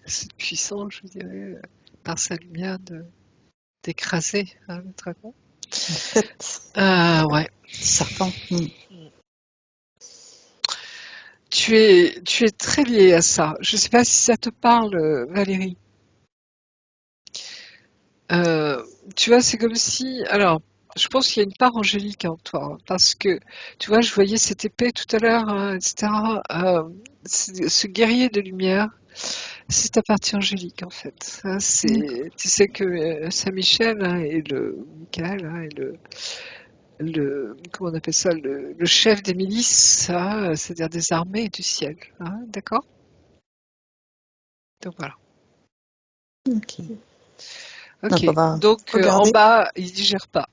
cette puissance, je dirais, par sa lumière d'écraser hein, le dragon. La tête. Ouais. Serpent. tu es très lié à ça. Je ne sais pas si ça te parle, Valérie. Tu vois, c'est comme si... Alors, je pense qu'il y a une part angélique en toi, hein, parce que, tu vois, je voyais cette épée tout à l'heure, hein, etc. Ce guerrier de lumière, c'est ta partie angélique, en fait. Hein, tu sais que Saint-Michel, hein, et le Michael, hein, et comment on appelle ça, le chef des milices, hein, c'est-à-dire des armées du ciel. Hein, d'accord? Donc voilà. Ok. Ok. Donc, on va Donc en regarder bas, il digère pas.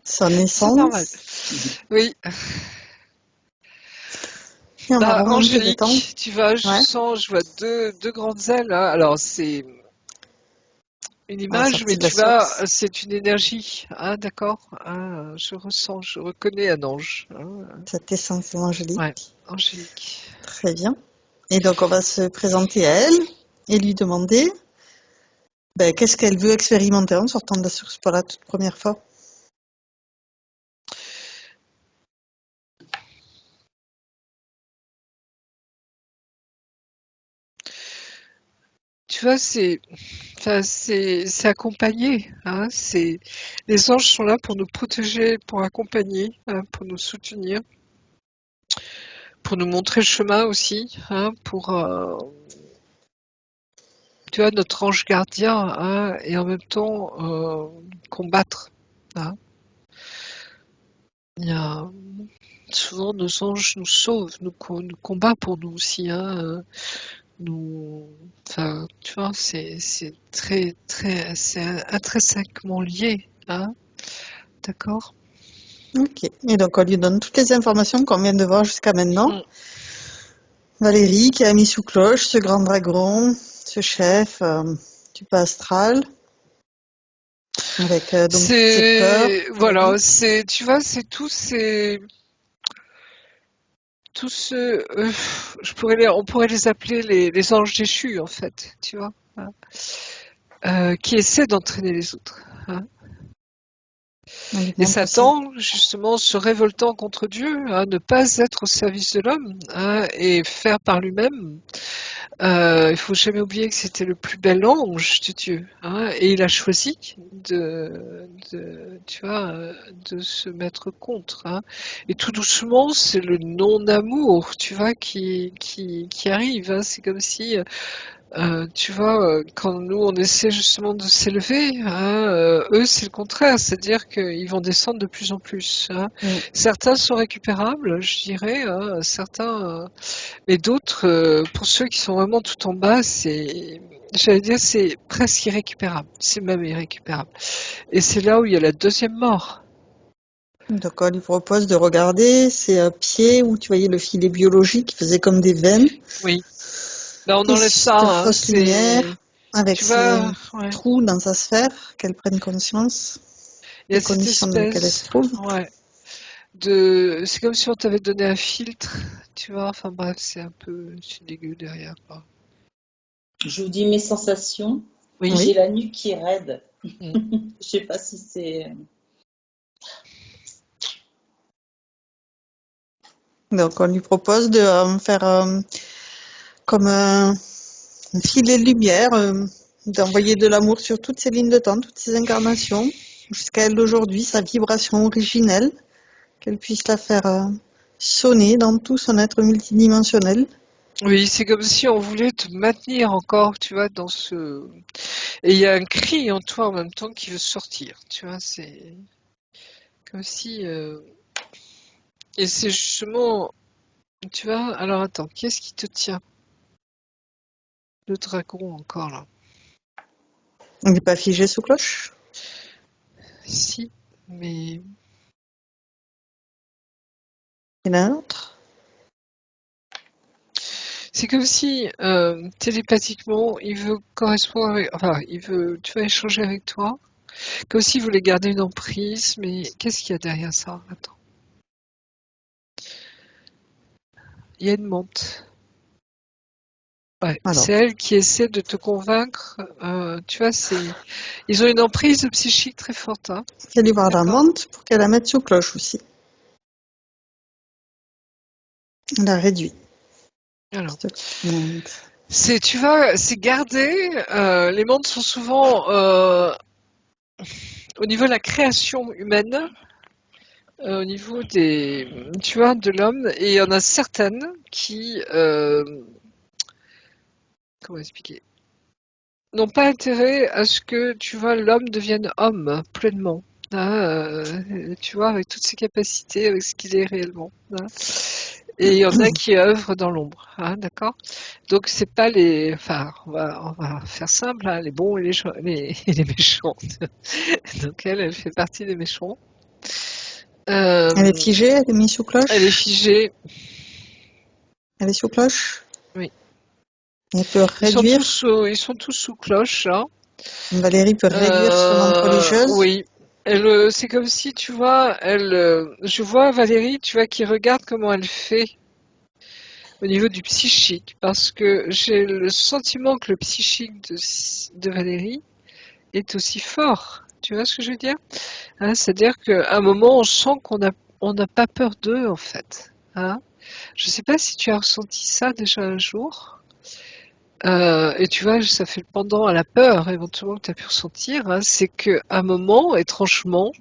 sa C'est normal. naissance. Oui. Et on va Bah, remonter le temps. Angélique, tu vois, Ouais. je vois deux grandes ailes, hein. Alors, c'est une À la image, mais sortie de la tu vois, source. c'est une énergie, hein, d'accord? Hein, je ressens, je reconnais un ange. Hein. Cette essence Ouais, angélique. angélique. Très bien. Et donc, on va se présenter à elle et lui demander qu'est-ce qu'elle veut expérimenter en sortant de la source pour la toute première fois. Tu vois, enfin, c'est accompagné, hein, les anges sont là pour nous protéger, pour accompagner, hein, pour nous soutenir, pour nous montrer le chemin aussi, hein, pour, tu vois, notre ange gardien, hein, et en même temps combattre. Hein. Il y a, souvent, nos anges nous sauvent, nous combattent pour nous aussi. Hein, enfin, tu vois, c'est très, très, c'est intrinsèquement lié. Hein, d'accord? Ok. Et donc, on lui donne toutes les informations qu'on vient de voir jusqu'à maintenant. Mm. Valérie qui a mis sous cloche ce grand dragon, ce chef du bas astral, avec donc toutes ses peurs. Voilà, Oui. tu vois, c'est on pourrait les appeler les anges déchus, en fait, tu vois, hein, qui essaient d'entraîner les autres. Hein. On lui Et montre aussi. Satan, justement, se révoltant contre Dieu, hein, ne pas être au service de l'homme, hein, et faire par lui-même. Il faut jamais oublier que c'était le plus bel ange de Dieu, hein, et il a choisi tu vois, de se mettre contre. Hein. Et tout doucement, c'est le non-amour, tu vois, qui arrive. Hein. C'est comme si tu vois, quand nous on essaie justement de s'élever, hein, eux c'est le contraire, c'est-à-dire qu'ils vont descendre de plus en plus. Hein. Mm. Certains sont récupérables, je dirais, hein, mais d'autres, pour ceux qui sont vraiment tout en bas, j'allais dire, c'est presque irrécupérable, c'est même irrécupérable. Et c'est là où il y a la deuxième mort. Donc, on lui propose de regarder ses pieds où tu voyais le filet biologique qui faisait comme des veines. Oui. Ben, on Et enlève ça, cette hein, fausse lumière avec tu ces vois, ouais. trous dans sa sphère, qu'elle prenne conscience Il y des a cette conditions dans lesquelles elle se espèce, trouve. ouais. C'est comme si on t'avait donné un filtre, tu vois, enfin bref, c'est dégueu derrière, quoi. Je vous dis mes sensations. Oui. J'ai la nuque qui est raide. Mm. Je sais pas si c'est. Donc, on lui propose de faire comme un filet de lumière, d'envoyer de l'amour sur toutes ces lignes de temps, toutes ces incarnations, jusqu'à elle d'aujourd'hui, sa vibration originelle, qu'elle puisse la faire sonner dans tout son être multidimensionnel. Oui, c'est comme si on voulait te maintenir encore, tu vois, dans ce... Et il y a un cri en toi en même temps qui veut sortir, tu vois, c'est comme si... Et c'est justement, tu vois, alors attends, qu'est-ce qui te tient? Le dragon encore, là. On n'est pas figé sous cloche. Si, mais... Il y en a un autre. C'est comme si, télépathiquement, il veut correspondre avec... Enfin, il veut, tu vois, échanger avec toi. Comme s'il voulait garder une emprise, mais qu'est-ce qu'il y a derrière ça? Attends. Il y a une menthe. Ouais, Alors, c'est elle qui essaie de te convaincre. Tu vois, ils ont une emprise psychique très forte. Hein. fais lui voir la D'accord. menthe pour qu'elle la mette sous cloche aussi. On la réduit. Alors, Monde. tu vois, c'est gardé. Les mondes sont souvent au niveau de la création humaine, au niveau tu vois, de l'homme, et il y en a certaines qui, comment expliquer, n'ont pas intérêt à ce que, tu vois, l'homme devienne homme pleinement. Hein, tu vois, avec toutes ses capacités, avec ce qu'il est réellement. Hein. Et il y en a qui œuvrent dans l'ombre, hein, d'accord? Donc c'est pas enfin, on va faire simple, hein, les bons et les méchants. Donc elle fait partie des méchants. Elle est figée, elle est mise sous cloche. Elle est figée. Elle est sous cloche. Oui. Elle peut réduire. Ils sont tous sous cloche, hein. Valérie peut réduire son mantre religieuse. Oui. C'est comme si, tu vois, je vois Valérie, tu vois, qui regarde comment elle fait au niveau du psychique, parce que j'ai le sentiment que le psychique de Valérie est aussi fort. Tu vois ce que je veux dire? Hein, c'est-à-dire qu'à un moment, on sent on n'a pas peur d'eux, en fait. Hein. Je ne sais pas si tu as ressenti ça déjà un jour. Et tu vois, ça fait le pendant à la peur, éventuellement, que tu as pu ressentir. Hein, c'est qu'à un moment, étrangement,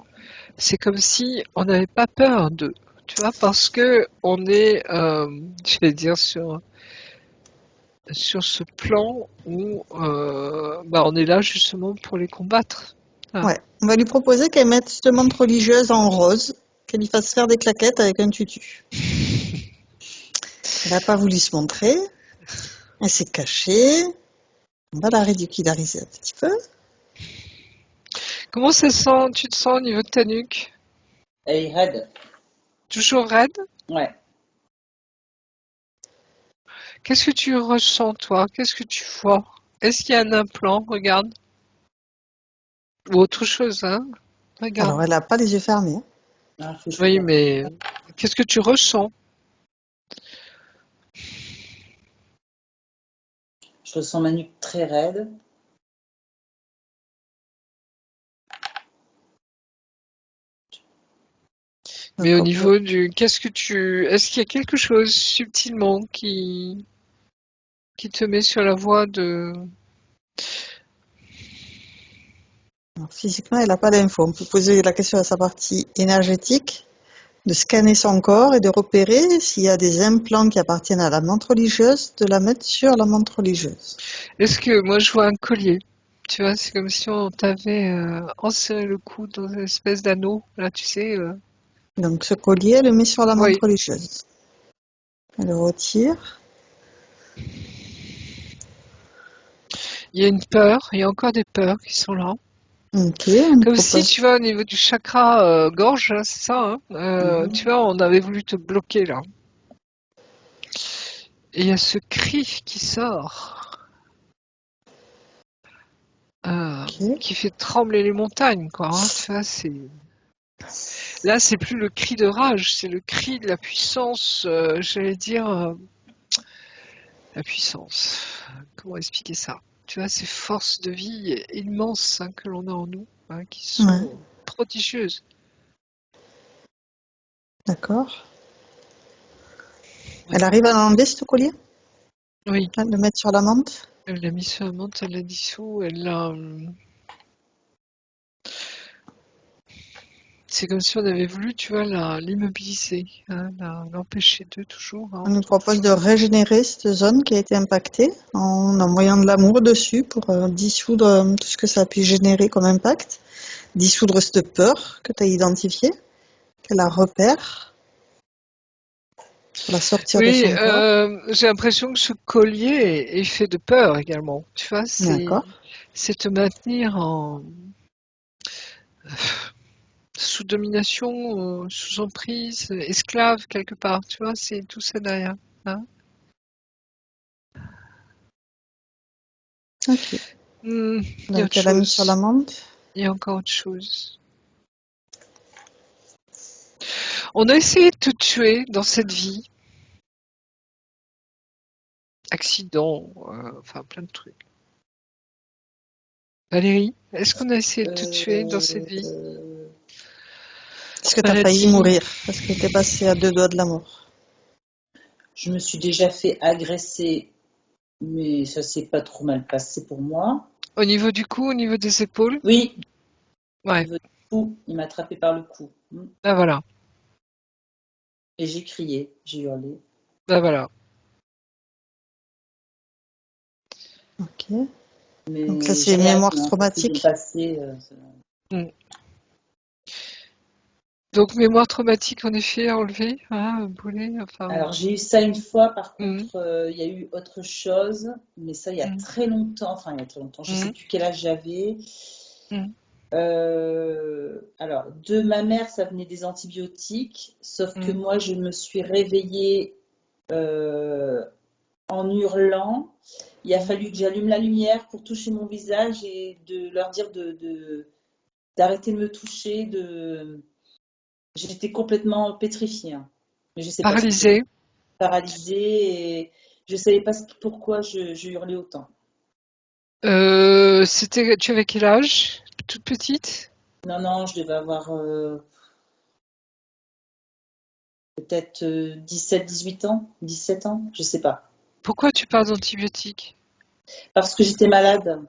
c'est comme si on n'avait pas peur d'eux. Tu vois, parce que on est, je vais dire, sur ce plan où on est là justement pour les combattre. Ah. Ouais. On va lui proposer qu'elle mette cette mantre religieuse en rose, qu'elle lui fasse faire des claquettes avec un tutu. Elle n'a pas voulu se montrer. Elle s'est cachée. On va la ridiculariser un petit peu. Comment tu te sens au niveau de ta nuque? Elle est raide. Toujours raide? Ouais. Qu'est-ce que tu ressens, toi? Qu'est-ce que tu vois? Est-ce qu'il y a un implant? Regarde. Ou autre chose, hein? Regarde. Alors, elle n'a pas les yeux fermés. Ah, faut que je Oui, regarde. mais qu'est-ce que tu ressens? Je ressens ma nuque très raide. Mais au Donc, niveau est-ce qu'il y a quelque chose subtilement qui te met sur la voie de... alors, physiquement, elle n'a pas d'infos. On peut poser la question à sa partie énergétique, de scanner son corps et de repérer s'il y a des implants qui appartiennent à la menthe religieuse, de la mettre sur la menthe religieuse. Est-ce que moi je vois un collier? Tu vois, c'est comme si on t'avait enserré le cou dans une espèce d'anneau, là, tu sais. Donc, ce collier, elle le met sur la menthe Oui. religieuse. Elle le retire. Il y a une peur, il y a encore des peurs qui sont là. Ok, on Comme si, propose. tu vois, au niveau du chakra gorge, hein, c'est ça, hein, tu vois, on avait voulu te bloquer là. Et il y a ce cri qui sort, Ok. qui fait trembler les montagnes, quoi. Hein, tu vois, là, c'est plus le cri de rage, c'est le cri de la puissance, j'allais dire, la puissance. Comment expliquer ça? Tu vois, ces forces de vie immenses hein, que l'on a en nous, hein, qui sont Ouais, prodigieuses. d'accord. Ouais. Elle arrive à l'enlever, ce collier? Oui, À le mettre sur la menthe? elle l'a mis sur la menthe, elle l'a dissous, elle l'a... C'est comme si on avait voulu, tu vois, l'immobiliser, hein, l'empêcher de toujours. Hein, On nous propose de régénérer cette zone qui a été impactée en envoyant de l'amour dessus pour dissoudre tout ce que ça a pu générer comme impact, dissoudre cette peur que tu as identifiée, qu'elle la repère, pour la sortir de Oui, son corps. j'ai l'impression que ce collier est fait de peur également. Tu vois, D'accord. c'est te maintenir sous domination, sous emprise, esclave quelque part. Tu vois, c'est tout ça derrière. Hein. Ok. Il y a Donc autre elle a mis sur la chose. menthe. Il y a encore autre chose. On a essayé de te tuer dans cette vie. Accident, enfin plein de trucs. Valérie, est-ce qu'on a essayé de te tuer dans cette vie? Est-ce que tu as failli Maladie. mourir? Parce que tu es passé à 2 doigts de la mort. Je me suis déjà fait agresser, mais ça s'est pas trop mal passé pour moi. Au niveau du cou, au niveau des épaules? Oui, au Ouais, niveau du cou, il m'a attrapé par le cou. ben voilà, Et j'ai crié, j'ai hurlé. ben voilà. Ok. Donc ça, Mais c'est j'ai rien mémoire vu, hein. Ça s'est bien traumatique. passé. Mm. Donc mémoire traumatique en effet enlevée, hein, brûlée, enfin. Alors, j'ai eu ça une fois, par Mm, contre, il y a eu autre chose, mais ça, il y a mm, très longtemps. Enfin, il y a très longtemps, je ne sais mm, plus quel âge j'avais. mm, Alors, de ma mère, ça venait des antibiotiques, sauf que mm. moi, je me suis réveillée euh, en hurlant. Il a fallu que j'allume la lumière pour toucher mon visage et de leur dire d'arrêter de me toucher. J'étais complètement pétrifiée, hein. Mais je sais pas ce que Paralysée. paralysée et je ne savais pas pourquoi je hurlais autant. Tu avais quel âge? Toute petite? Non, non, je devais avoir peut-être 17, 18 ans, 17 ans, je sais pas. Pourquoi tu parles d'antibiotiques? Parce que j'étais malade.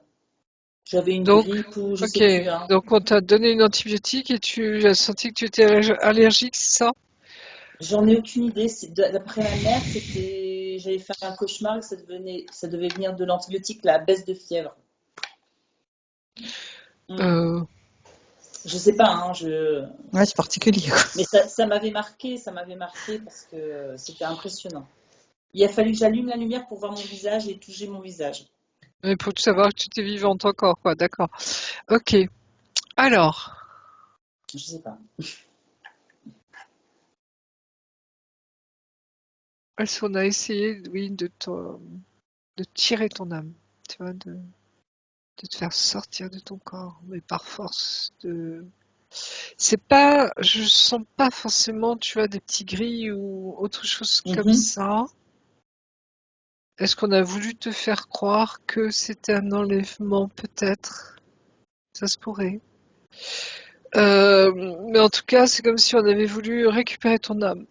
J'avais une Donc, grippe ou je ok. sais plus, hein. Donc on t'a donné une antibiotique et tu as senti que tu étais allergique, c'est ça? J'en ai aucune idée. D'après ma mère, j'avais fait un cauchemar et ça devait venir de l'antibiotique, la baisse de fièvre. Mm. Euh, Je sais pas, hein, Ouais, c'est particulier, quoi. mais ça m'avait marqué parce que c'était impressionnant. Il a fallu que j'allume la lumière pour voir mon visage et toucher mon visage. mais pour tout savoir que tu étais vivante encore, quoi, d'accord. Ok. Alors, Je sais pas. est-ce qu'on a essayé, oui, de tirer ton âme, tu vois, de te faire sortir de ton corps, mais par force c'est pas, je sens pas forcément, tu vois, des petits grilles ou autre chose comme Mhm. ça. Est-ce qu'on a voulu te faire croire que c'était un enlèvement, peut-être? Ça se pourrait. Mais en tout cas, c'est comme si on avait voulu récupérer ton âme.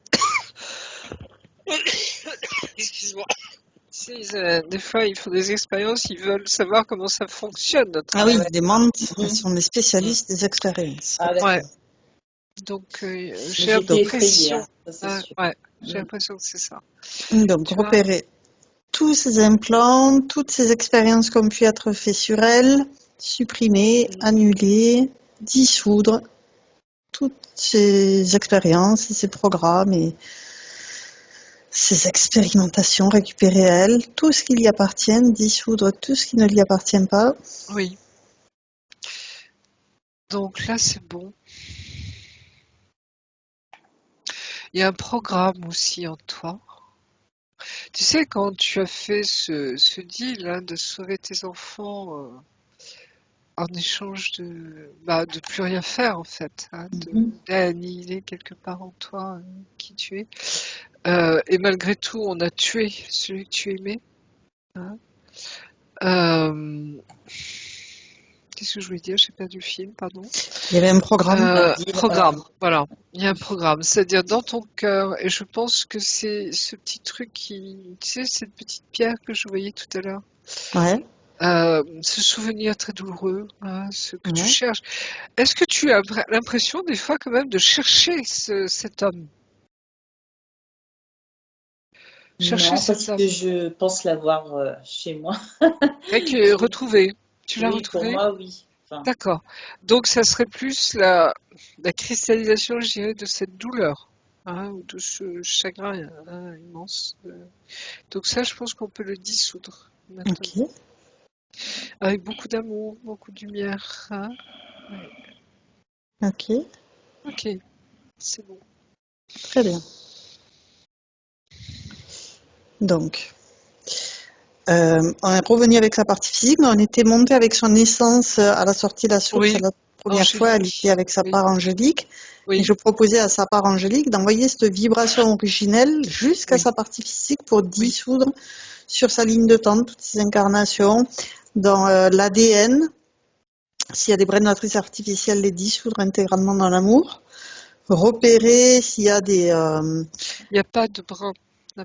Excuse-moi. Tu sais, des fois, ils font des expériences, ils veulent savoir comment ça fonctionne, notre Ah âme. oui, les mantes, elles Mhm. sont des spécialistes des expériences. Ah, Ouais. d'accord. Donc, Mais j'ai j'étais effrayée, l'impression. hein, ça c'est sûr. Ouais, j'ai Mm. l'impression que c'est ça. Donc, Tu vois? repérer tous ces implants, toutes ces expériences qui ont pu être faites sur elles, supprimer, annuler, dissoudre toutes ces expériences, ces programmes et ces expérimentations, récupérer elles, tout ce qui lui appartient, dissoudre tout ce qui ne lui appartient pas. Oui. Donc là, c'est bon. Il y a un programme aussi en toi. Tu sais, quand tu as fait ce deal hein, de sauver tes enfants en échange de plus rien faire en fait, hein, Mhm. d'annihiler quelque part en toi qui tu es. Et malgré tout, on a tué celui que tu aimais. Hein. Euh, Qu'est-ce que je voulais dire? J'ai perdu le film, pardon. Il y avait un programme. Un deal, Programme, voilà. Il y a un programme, c'est-à-dire dans ton cœur, et je pense que c'est ce petit truc tu sais, cette petite pierre que je voyais tout à l'heure, Ouais, ce souvenir très douloureux, hein, ce que tu ouais. cherches. Est-ce que tu as l'impression des fois quand même de chercher cet homme? Chercher non, cet parce homme. que je pense l'avoir chez moi. Mec, Je- retrouvé. Tu l'as Oui, pour retrouvé? moi, oui. Enfin, D'accord. Donc ça serait plus la cristallisation, je dirais, de cette douleur, hein, ou de ce chagrin hein, immense. Donc ça, je pense qu'on peut le dissoudre maintenant. Ok, Avec beaucoup d'amour, beaucoup de lumière. Hein. Ouais. ok, Ok, c'est bon. très bien. Donc, on est revenu avec sa partie physique, mais on était monté avec son essence à la sortie de la source. Oui, La première fois, elle était angélique. avec sa Oui, part angélique. Et oui, je proposais à sa part angélique d'envoyer cette vibration originelle jusqu'à oui, sa partie physique pour oui. dissoudre sur sa ligne de temps toutes ces incarnations dans l'ADN. S'il y a des braies notrices artificielles, les dissoudre intégralement dans l'amour. Repérer s'il y a des... Il n'y a pas de brin.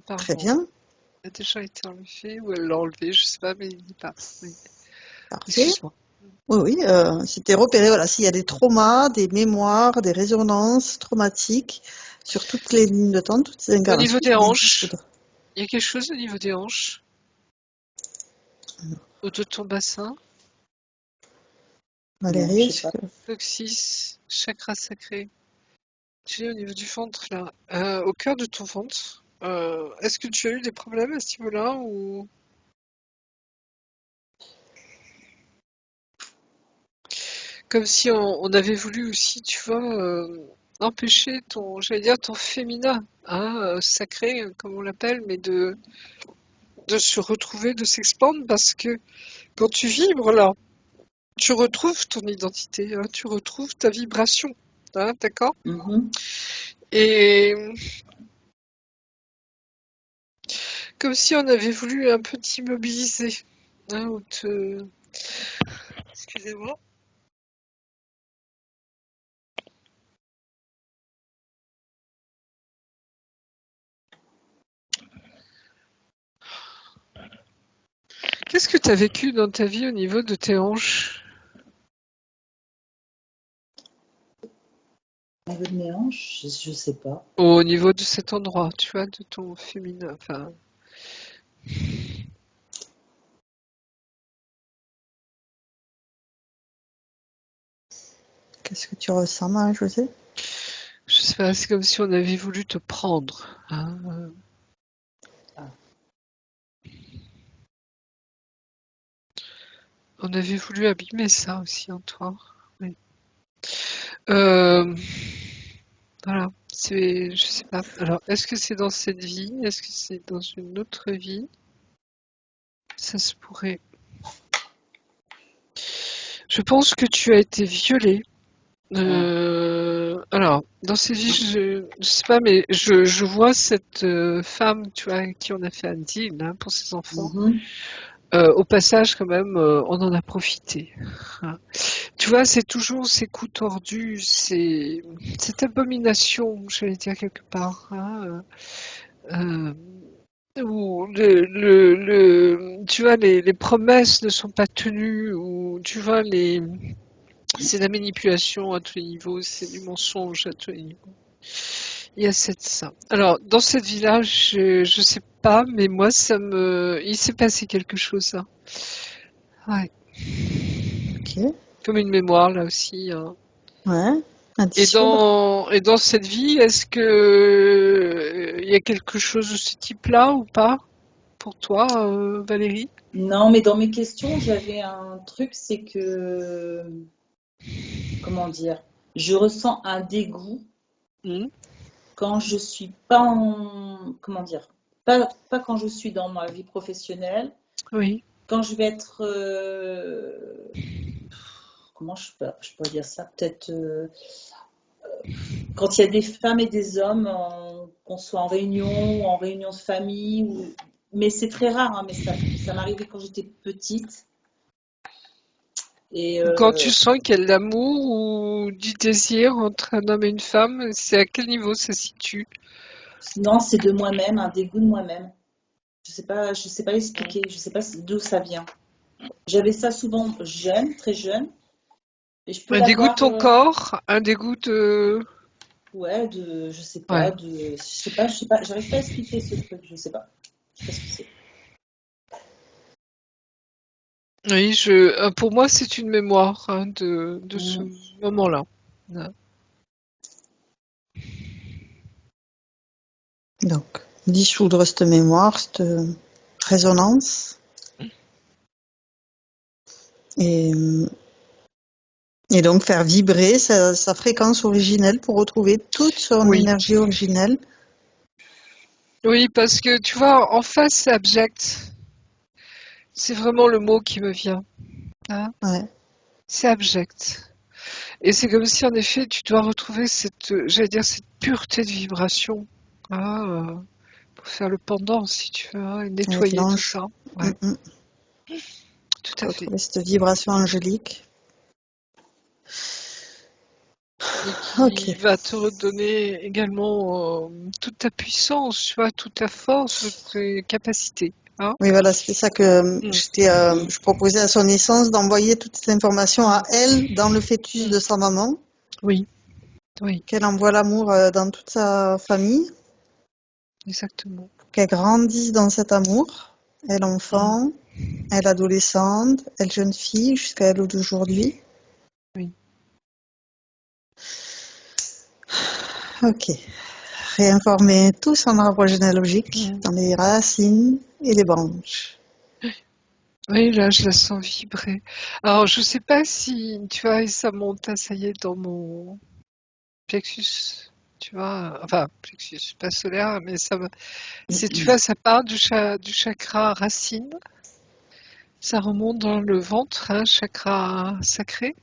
Très apparemment. bien, Il a déjà été enlevé ou elle l'a enlevé, je sais pas, mais il dit pas. Oui. parfait. Excuse-moi. Oui, c'était repéré, voilà, s'il y a des traumas, des mémoires, des résonances traumatiques sur toutes les lignes de temps, toutes ces Au niveau incarnations, des c'est des hanches, dissoudre. il y a quelque chose au niveau des hanches, ou de ton bassin, Non, Valérie, je est-ce sais pas. que... plexus, chakra sacré. Tu es au niveau du ventre, là, au cœur de ton ventre. Est-ce que tu as eu des problèmes à ce niveau-là ou comme si on avait voulu aussi, tu vois, empêcher ton, j'allais dire ton féminin, hein, sacré, comme on l'appelle, mais de se retrouver, de s'expandre, parce que quand tu vibres là, tu retrouves ton identité, hein, tu retrouves ta vibration, hein, d'accord? Mhm. Et comme si on avait voulu un peu t'immobiliser, hein, ou te... Excusez-moi. Qu'est-ce que tu as vécu dans ta vie au niveau de tes hanches? Au niveau de mes hanches, je sais pas. Au niveau de cet endroit, tu vois, de ton féminin, enfin... Qu'est-ce que tu ressens, Marie-Josée? Je sais pas, c'est comme si on avait voulu te prendre, hein. Ah. On avait voulu abîmer ça aussi en toi. Oui. Euh, voilà, je sais pas. Alors, est-ce que c'est dans cette vie? Est-ce que c'est dans une autre vie? Ça se pourrait. Je pense que tu as été violée. Alors, dans cette vie, je sais pas, mais je vois cette femme, tu vois, avec qui on a fait un deal, hein, pour ses enfants. Mhm. Au passage, quand même, on en a profité, hein. Tu vois, c'est toujours ces coups tordus, cette abomination, j'allais dire quelque part, hein, où tu vois, les promesses ne sont pas tenues, ou tu vois, c'est de la manipulation à tous les niveaux, c'est du mensonge à tous les niveaux. Il y a ça. Alors, dans cette vie-là, je sais pas, mais moi, il s'est passé quelque chose là. Ouais. Ok, Comme une mémoire là aussi, hein. ouais, à Et dissoudre. dans cette vie, est-ce que il y a quelque chose de ce type-là ou pas pour toi, Valérie? Non, mais dans mes questions, j'avais un truc, c'est que, comment dire, je ressens un dégoût Hmm. quand je suis pas en, comment dire, pas quand je suis dans ma vie professionnelle, Oui. quand je vais être, comment je peux dire ça, peut-être quand il y a des femmes et des hommes, qu'on soit en réunion ou en réunion de famille, mais c'est très rare, hein, mais ça m'arrivait quand j'étais petite. Et Ou quand tu sens qu'il y a de l'amour ou du désir entre un homme et une femme, c'est à quel niveau ça se situe? non, c'est de moi-même, un dégoût de moi-même. Je sais pas expliquer, je sais pas d'où ça vient. J'avais ça souvent jeune, très jeune, et je peux Un dégoût de l'avoir, ton corps, un dégoût de... ouais, Ouais. je sais pas, j'arrive pas à expliquer ce truc, je sais pas ce que c'est. Oui, pour moi, c'est une mémoire, hein, de ce Mm. moment-là. Voilà. Donc, dissoudre cette mémoire, cette résonance, et, et donc faire vibrer sa fréquence originelle pour retrouver toute son Oui. énergie originelle. Oui, parce que tu vois, en face, c'est abject. C'est vraiment le mot qui me vient, hein. Ouais, C'est abject. Et c'est comme si, en effet, tu dois retrouver j'allais dire, cette pureté de vibration, hein, pour faire le pendant, si tu veux, hein, et avec nettoyer tout l'ange. ça. Mm, Ouais, mm. tout à fait. Retrouver cette vibration angélique. et Ok. qui va te redonner également toute ta puissance, tu vois, toute ta force, toutes tes capacités. Hein. Oui, voilà, c'était ça que Mm. je proposais à son essence d'envoyer toute cette information à elle dans le fœtus de sa maman, Oui, oui, qu'elle envoie l'amour dans toute sa famille, exactement. qu'elle grandisse dans cet amour, elle enfant, elle adolescente, elle jeune fille, jusqu'à elle d'aujourd'hui. Oui. Ok. Réinformer tout son arbre généalogique Mm. dans les racines et les branches. Oui, là, je la sens vibrer. Alors, je sais pas si, tu vois, ça monte, ça y est, dans mon plexus, tu vois, enfin, plexus, pas solaire, mais tu vois, ça part du chakra racine, ça remonte dans le ventre, hein, chakra sacré,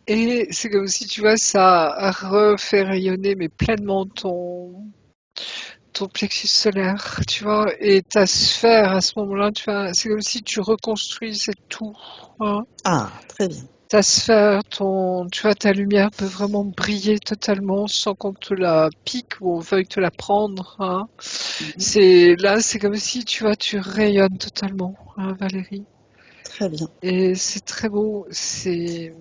et c'est comme si, tu vois, ça refait rayonner, mais pleinement ton plexus solaire, tu vois, et ta sphère à ce moment-là, tu vois, c'est comme si tu reconstruisais tout, hein. Ah, très bien. Ta sphère, tu vois, ta lumière peut vraiment briller totalement sans qu'on te la pique ou on veuille te la prendre, hein. C'est comme si, tu vois, tu rayonnes totalement, hein, Valérie. Très bien. Et c'est très beau. C'est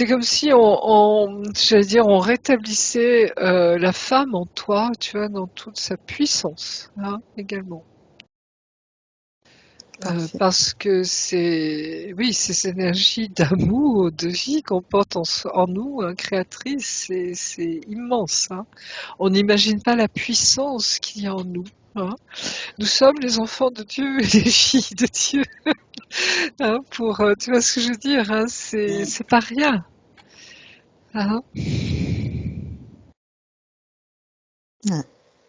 comme si j'allais dire, on rétablissait la femme en toi, tu vois, dans toute sa puissance, hein, également. Parfait. Parce que oui, ces énergies d'amour, de vie qu'on porte en nous, hein, créatrice, c'est immense. Hein. On n'imagine pas la puissance qu'il y a en nous. Hein. Nous sommes les enfants de Dieu et les filles de Dieu. Hein, tu vois ce que je veux dire, hein, c'est pas rien. Hein. Ouais.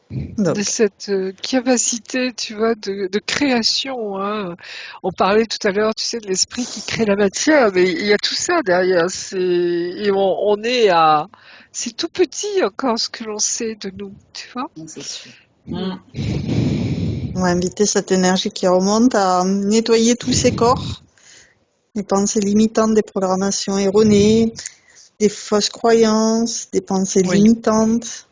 De Donc, cette capacité, tu vois, de création. Hein. On parlait tout à l'heure, tu sais, de l'esprit qui crée la matière, mais il y a tout ça derrière. Et on est à... C'est tout petit encore ce que l'on sait de nous, tu vois. C'est sûr. on va inviter cette énergie qui remonte à nettoyer tous ses corps, les pensées limitantes, des programmations erronées, des fausses croyances, des pensées Oui. limitantes,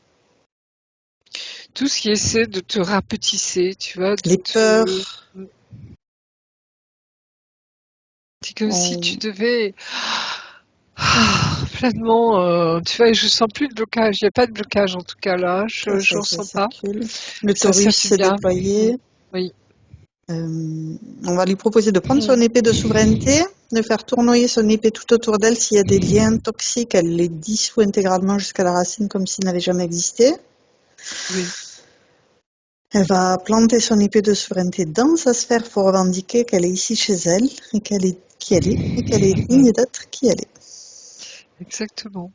Tout ce qui essaie de te rapetisser, tu vois, les peurs. C'est comme si tu On- devais pleinement, tu vois, et je sens plus de blocage. Il n'y a pas de blocage en tout cas là, je ça n'en sens pas. circule. Le Ça torus circule s'est bien. déployé. Oui, On va lui proposer de prendre son épée de souveraineté, de faire tournoyer son épée tout autour d'elle. S'il y a des liens toxiques, elle les dissout intégralement jusqu'à la racine comme s'ils n'avaient jamais existé. oui. Elle va planter son épée de souveraineté dans sa sphère pour revendiquer qu'elle est ici chez elle et qu'elle est qui elle est et qu'elle est digne d'être qui elle est. Exactement.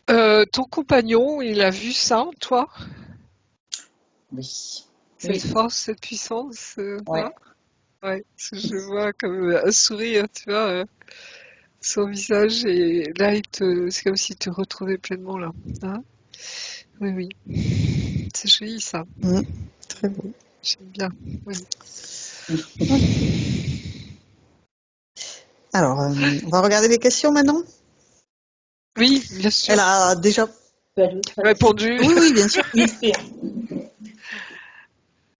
Ton compagnon, il a vu ça en toi? Oui. Cette Oui. force, cette puissance, Ouais. hein? Ouais, parce que je vois comme un sourire, tu vois, son visage, et là, c'est comme s'il te retrouvait pleinement là. Hein. Oui, oui. C'est joli ça. Très beau. J'aime bien. Oui. Alors, on va regarder les questions maintenant. Oui, bien sûr. Elle a déjà Répondu. Oui, oui, bien sûr. Vite fait.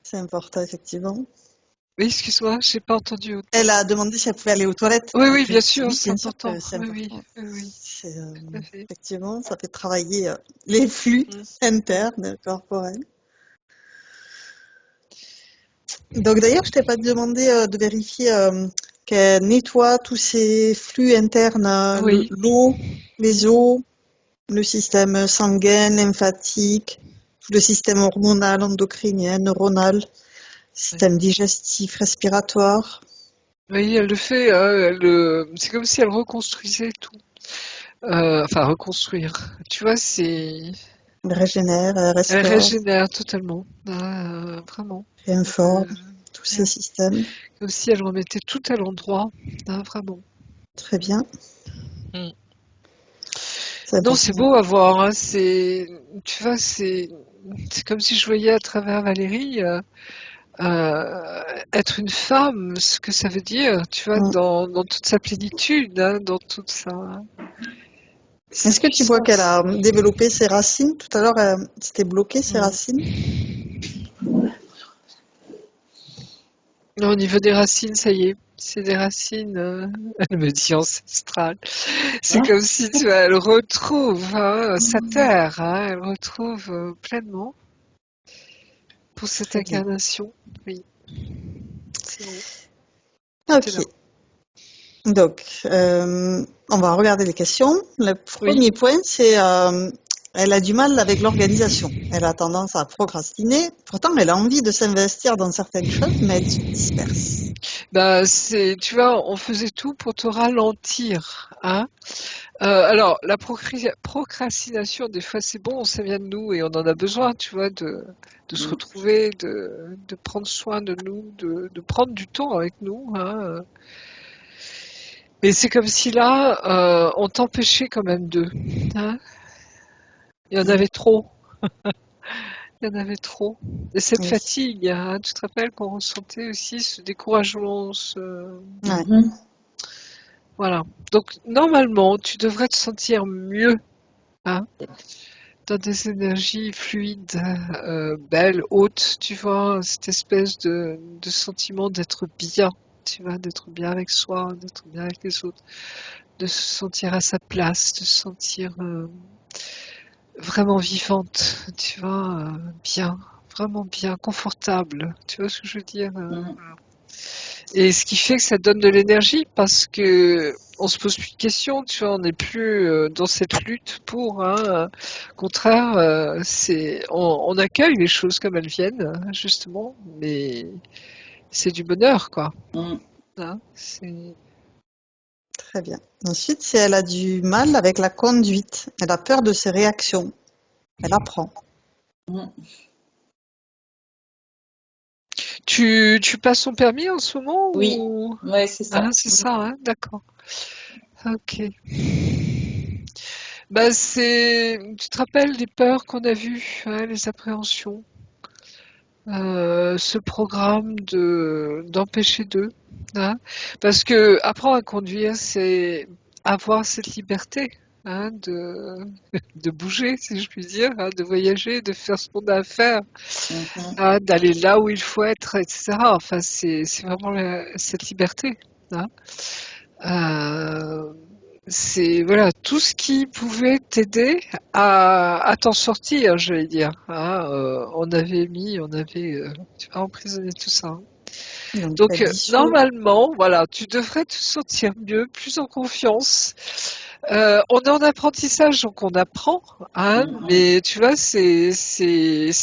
C'est important, effectivement. Oui, excuse-moi, j'ai pas entendu autant. Elle a demandé si elle pouvait aller aux toilettes. Oui, Donc, oui, j'ai bien dit sûr, oui, c'est bien sûr important. que c'est Oui, oui, important. oui, oui, C'est, tout à fait. effectivement, ça fait travailler les flux internes corporels. Donc, d'ailleurs, je t'ai pas demandé de vérifier qu'elle nettoie tous ces flux internes, Oui, l'eau, les os, le système sanguin, lymphatique, tout le système hormonal, endocrinien, neuronal, système digestif, respiratoire. oui, elle le fait. Hein, c'est comme si elle reconstruisait tout. Enfin, reconstruire. Tu vois, Elle régénère, elle elle restaure, régénère totalement. Vraiment. réinforme tous ces Ouais. systèmes. Comme si elle remettait tout à l'endroit. Vraiment. Très bien. Mm. C'est Non, c'est important. beau à voir. Hein, tu vois, c'est comme si je voyais à travers Valérie être une femme, ce que ça veut dire, tu vois, dans toute sa plénitude, hein, dans toute sa. Est-ce que tu vois qu'elle a développé ses racines? Tout à l'heure, c'était bloqué ses racines. Non, au niveau des racines, ça y est. C'est des racines, elle me dit ancestrales. C'est comme si tu vois, elle retrouve sa terre, elle retrouve pleinement pour cette Très bien. incarnation. Oui, c'est bon. Ok. Donc, on va regarder les questions. Le premier point, c'est elle a du mal avec l'organisation. Elle a tendance à procrastiner. Pourtant, elle a envie de s'investir dans certaines choses, mais elle se disperse. Bah, tu vois, on faisait tout pour te ralentir, hein. Alors, la procrastination, des fois, c'est bon, ça vient de nous et on en a besoin, tu vois, de se retrouver, de prendre soin de nous, de prendre du temps avec nous, hein. Mais c'est comme si là, on t'empêchait quand même d'eux, hein. Il y en avait trop. Il y en avait trop. Et cette Oui. fatigue, hein, tu te rappelles qu'on ressentait aussi ce découragement, Voilà. Donc, normalement, tu devrais te sentir mieux, hein, dans des énergies fluides, belles, hautes, tu vois, cette espèce de sentiment d'être bien, tu vois, d'être bien avec soi, d'être bien avec les autres, de se sentir à sa place, de se sentir vraiment vivante, tu vois, bien, vraiment bien, confortable, tu vois ce que je veux dire, Et ce qui fait que ça donne de l'énergie parce que on se pose plus de questions, tu vois, on n'est plus dans cette lutte pour, hein, au contraire, on accueille les choses comme elles viennent, hein, justement, mais c'est du bonheur, quoi. Hein, Très bien. Ensuite, c'est elle a du mal avec la conduite. Elle a peur de ses réactions. Elle apprend. Tu passes ton permis en ce moment Oui, ou... ouais, c'est ça. Ah, c'est ça, hein, d'accord. Ok. Bah, tu te rappelles des peurs qu'on a vues, hein, les appréhensions, ce programme d'empêcher d'eux, hein, parce que apprendre à conduire, c'est avoir cette liberté, hein, de bouger, si je puis dire, hein, de voyager, de faire ce qu'on a à faire, hein, d'aller là où il faut être, etc. Enfin, c'est vraiment cette liberté, hein. Euh, c'est voilà tout ce qui pouvait t'aider à t'en sortir, j'allais dire, hein. On avait tu vois, emprisonné tout ça, hein. Donc, Donc elle dissout. normalement, voilà, tu devrais te sentir mieux, plus en confiance. On est en apprentissage, donc on apprend, hein, mais tu vois, c'est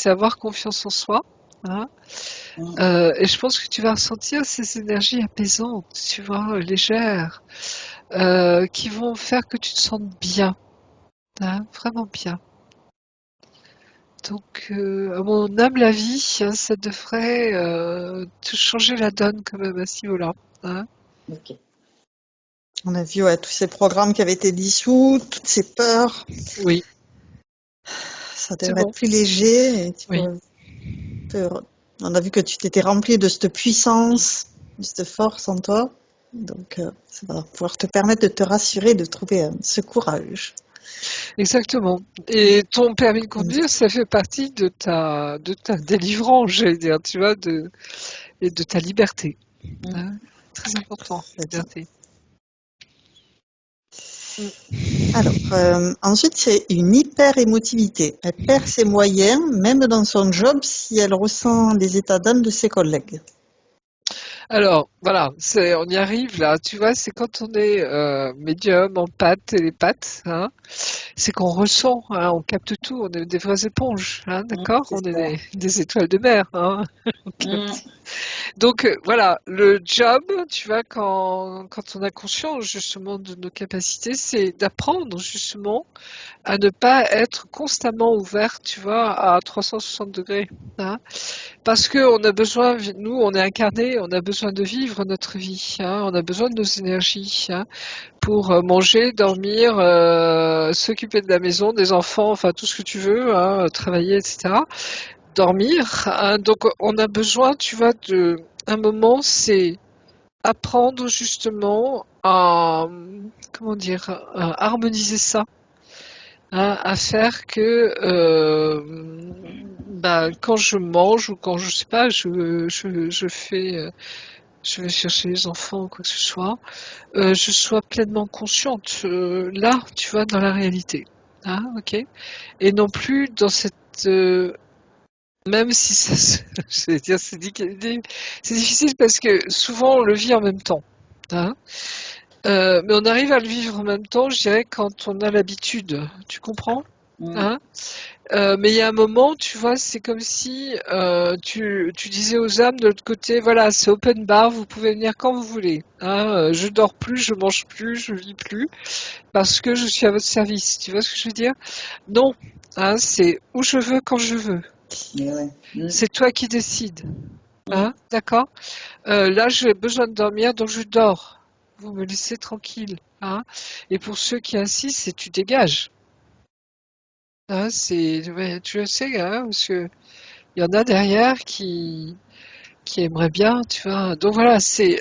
avoir confiance en soi, hein. Et je pense que tu vas ressentir ces énergies apaisantes, tu vois, légères, qui vont faire que tu te sentes bien, hein, vraiment bien. Donc, à mon humble avis, hein, ça devrait te changer la donne quand même à ce niveau-là, hein. Ok. On a vu tous ces programmes qui avaient été dissous, toutes ces peurs. Oui, Ça c'est devrait bon. être plus léger. Et Oui, on a vu que tu t'étais rempli de cette puissance, de cette force en toi. Donc, ça va pouvoir te permettre de te rassurer, de trouver ce courage. exactement. Et ton permis de conduire, ça fait partie de ta délivrance, j'allais dire, tu vois, et de ta liberté, hein. Très important, Très bien. liberté. Alors, ensuite, c'est une hyper-émotivité. Elle perd ses moyens, même dans son job, si elle ressent les états d'âme de ses collègues. Alors, voilà, on y arrive là, tu vois, c'est quand on est médium, empathe, télépathe, hein, c'est qu'on ressent, hein, on capte tout, on est des vraies éponges, hein, d'accord? C'est On est ça. des étoiles de mer, hein. On capte. Donc voilà, le job, tu vois, quand on a conscience justement de nos capacités, c'est d'apprendre justement à ne pas être constamment ouvert, tu vois, à 360 degrés, hein. Parce que on a besoin, nous, on est incarné, on a besoin de vivre notre vie, hein, on a besoin de nos énergies, hein, pour manger, dormir, s'occuper de la maison, des enfants, enfin tout ce que tu veux, hein, travailler, etc. Dormir, hein. Donc on a besoin, tu vois, un moment, c'est apprendre justement à, comment dire, à harmoniser ça hein, à faire que quand je mange ou quand je sais pas, je vais chercher les enfants ou quoi que ce soit, je sois pleinement consciente là, tu vois, dans la réalité. Hein, ok? Et non plus dans cette même si ça je vais dire, c'est difficile parce que souvent on le vit en même temps. Hein. Mais on arrive à le vivre en même temps, je dirais, quand on a l'habitude. Tu comprends? Hein? Mais il y a un moment, tu vois, c'est comme si tu disais aux âmes de l'autre côté, voilà, c'est open bar, vous pouvez venir quand vous voulez. Hein, je dors plus, je mange plus, je vis plus, parce que je suis à votre service. Tu vois ce que je veux dire? Non, hein, c'est où je veux, quand je veux. C'est toi qui décides. Hein, d'accord? Là, j'ai besoin de dormir, donc je dors. Vous me laissez tranquille. Hein? Et pour ceux qui insistent, c'est tu dégages. Hein, ouais, tu le sais, hein, parce que il y en a derrière qui aimeraient bien, tu vois. Donc voilà,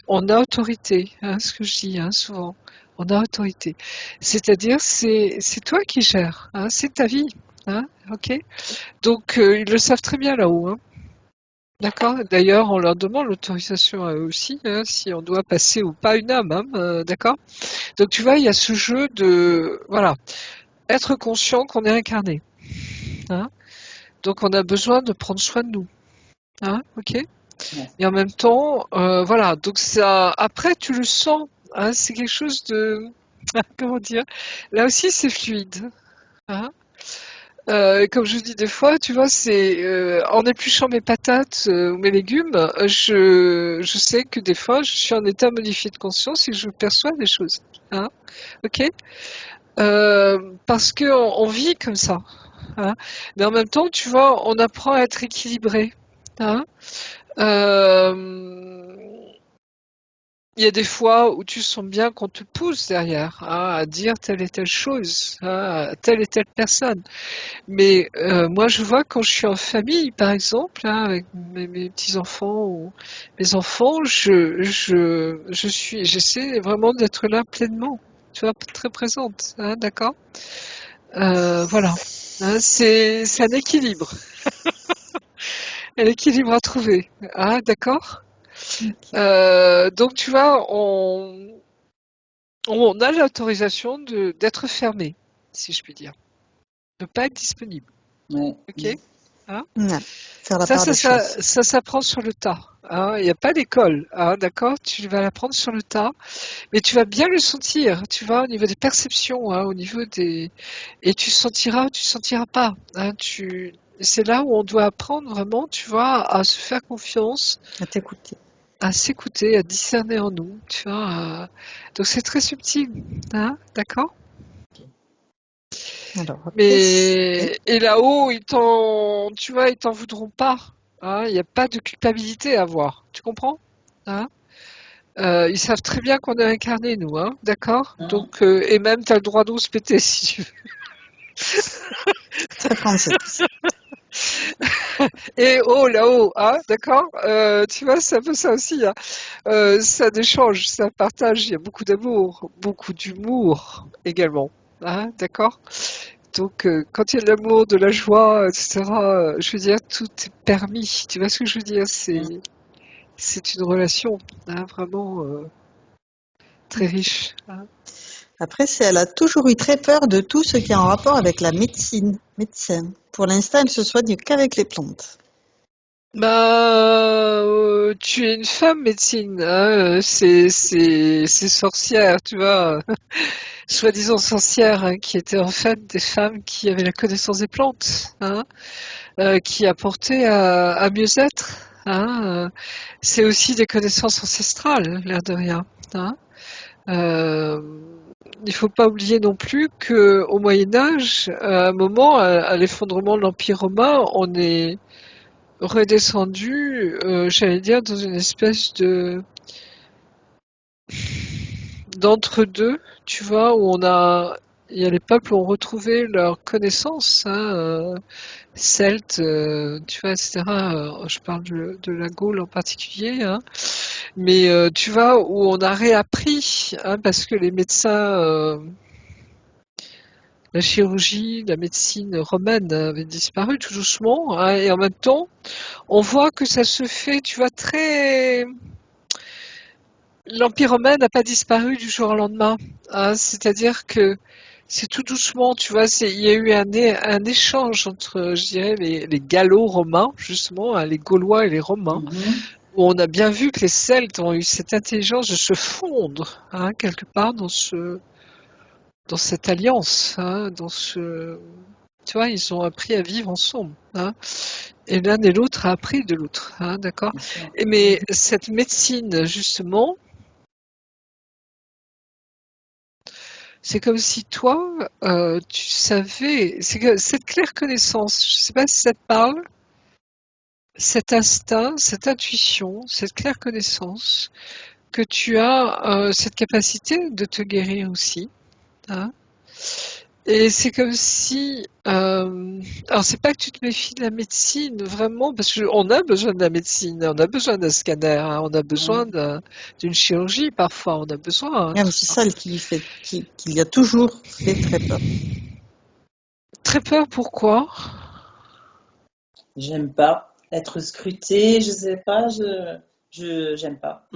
on a autorité, hein, ce que je dis hein, souvent. On a autorité. C'est-à-dire, c'est toi qui gères, hein, c'est ta vie. Hein, ok? Donc, ils le savent très bien là-haut. Hein. D'accord. D'ailleurs, on leur demande l'autorisation à eux aussi, hein, si on doit passer ou pas une âme. Hein, d'accord. Donc tu vois, il y a ce jeu de voilà, être conscient qu'on est incarné. Hein. Donc on a besoin de prendre soin de nous. Hein, ok. Et en même temps, voilà. Donc ça, après tu le sens. Hein, c'est quelque chose de comment dire. Là aussi c'est fluide. Hein. Comme je dis des fois, tu vois, c'est en épluchant mes patates ou mes légumes, je sais que des fois, je suis en état modifié de conscience et que je perçois des choses. Hein, ok. Parce que on vit comme ça. Hein. Mais en même temps, tu vois, on apprend à être équilibré. Hein. Il y a des fois où tu sens bien qu'on te pousse derrière hein, à dire telle et telle chose, hein, à telle et telle personne. Mais moi, je vois quand je suis en famille, par exemple, hein, avec mes petits-enfants ou mes enfants, j'essaie vraiment d'être là pleinement, tu vois, très présente, hein, d'accord? Voilà. Hein, c'est un équilibre, un équilibre à trouver, hein, d'accord? Donc tu vois, on a l'autorisation d'être fermé, si je puis dire, de pas être disponible. Ok? Hein? Faire la part des choses. Ça s'apprend sur le tas. Hein. Il n'y a pas d'école, hein, d'accord? Tu vas l'apprendre sur le tas, mais tu vas bien le sentir, tu vois, au niveau des perceptions, hein, au niveau des... Et tu sentiras ou tu sentiras pas. Hein, C'est là où on doit apprendre vraiment, tu vois, à se faire confiance, À t'écouter. à s'écouter, à discerner en nous, tu vois. Donc c'est très subtil, hein, d'accord? Alors, Mais et là-haut, tu vois, ils t'en voudront pas. Hein, il n'y a pas de culpabilité à avoir. Tu comprends? Hein. Ils savent très bien qu'on est incarné, nous, hein, d'accord? Donc, et même, tu as le droit d'où se péter si tu veux. très française. Et oh, là-haut, hein, d'accord? Tu vois, c'est un peu ça aussi. Hein. Ça échange, ça partage. Il y a beaucoup d'amour, beaucoup d'humour également. Hein, d'accord? Donc, quand il y a de l'amour, de la joie, etc., je veux dire, tout est permis. Tu vois ce que je veux dire? C'est une relation hein, vraiment très riche. Hein. Après, elle a toujours eu très peur de tout ce qui est en rapport avec la médecin. Pour l'instant, elle se soigne qu'avec les plantes. Tu es une femme médecine, hein, c'est sorcières, tu vois, soi-disant sorcières, hein, qui étaient en fait des femmes qui avaient la connaissance des plantes, hein, qui apportaient à mieux-être. Hein, c'est aussi des connaissances ancestrales, l'air de rien. Hein. Euh, il faut pas oublier non plus que au Moyen Âge, à un moment, à l'effondrement de l'Empire romain, on est redescendu, j'allais dire, dans une espèce d'entre-deux, tu vois, il y a les peuples ont retrouvé leur connaissance, hein, celtes, tu vois, etc. Je parle de la Gaule en particulier, hein, mais tu vois, où on a réappris, hein, parce que les médecins la chirurgie, la médecine romaine avait disparu tout doucement, hein, et en même temps, on voit que ça se fait, tu vois, très... L'Empire romain n'a pas disparu du jour au lendemain, hein, c'est-à-dire que c'est tout doucement, tu vois, il y a eu un échange entre, je dirais, les Gallo-romains, justement, hein, les Gaulois et les Romains, Mhm. où on a bien vu que les Celtes ont eu cette intelligence de se fondre, hein, quelque part dans cette alliance, hein, tu vois, ils ont appris à vivre ensemble, hein, et l'un et l'autre a appris de l'autre, hein, d'accord. Bien sûr. Mais cette médecine, justement, c'est comme si toi, tu savais, cette claire connaissance, je ne sais pas si ça te parle, cet instinct, cette intuition, cette claire connaissance, que tu as cette capacité de te guérir aussi, hein. Et c'est comme si, alors c'est pas que tu te méfies de la médecine vraiment, parce qu'on a besoin de la médecine, on a besoin d'un scanner, hein, on a besoin Mhm. d'une chirurgie parfois, on a besoin, hein, Ouais, mais tout c'est ça. ça qui lui a toujours fait très peur. Très peur, pourquoi? J'aime pas être scrutée, je sais pas, j'aime pas.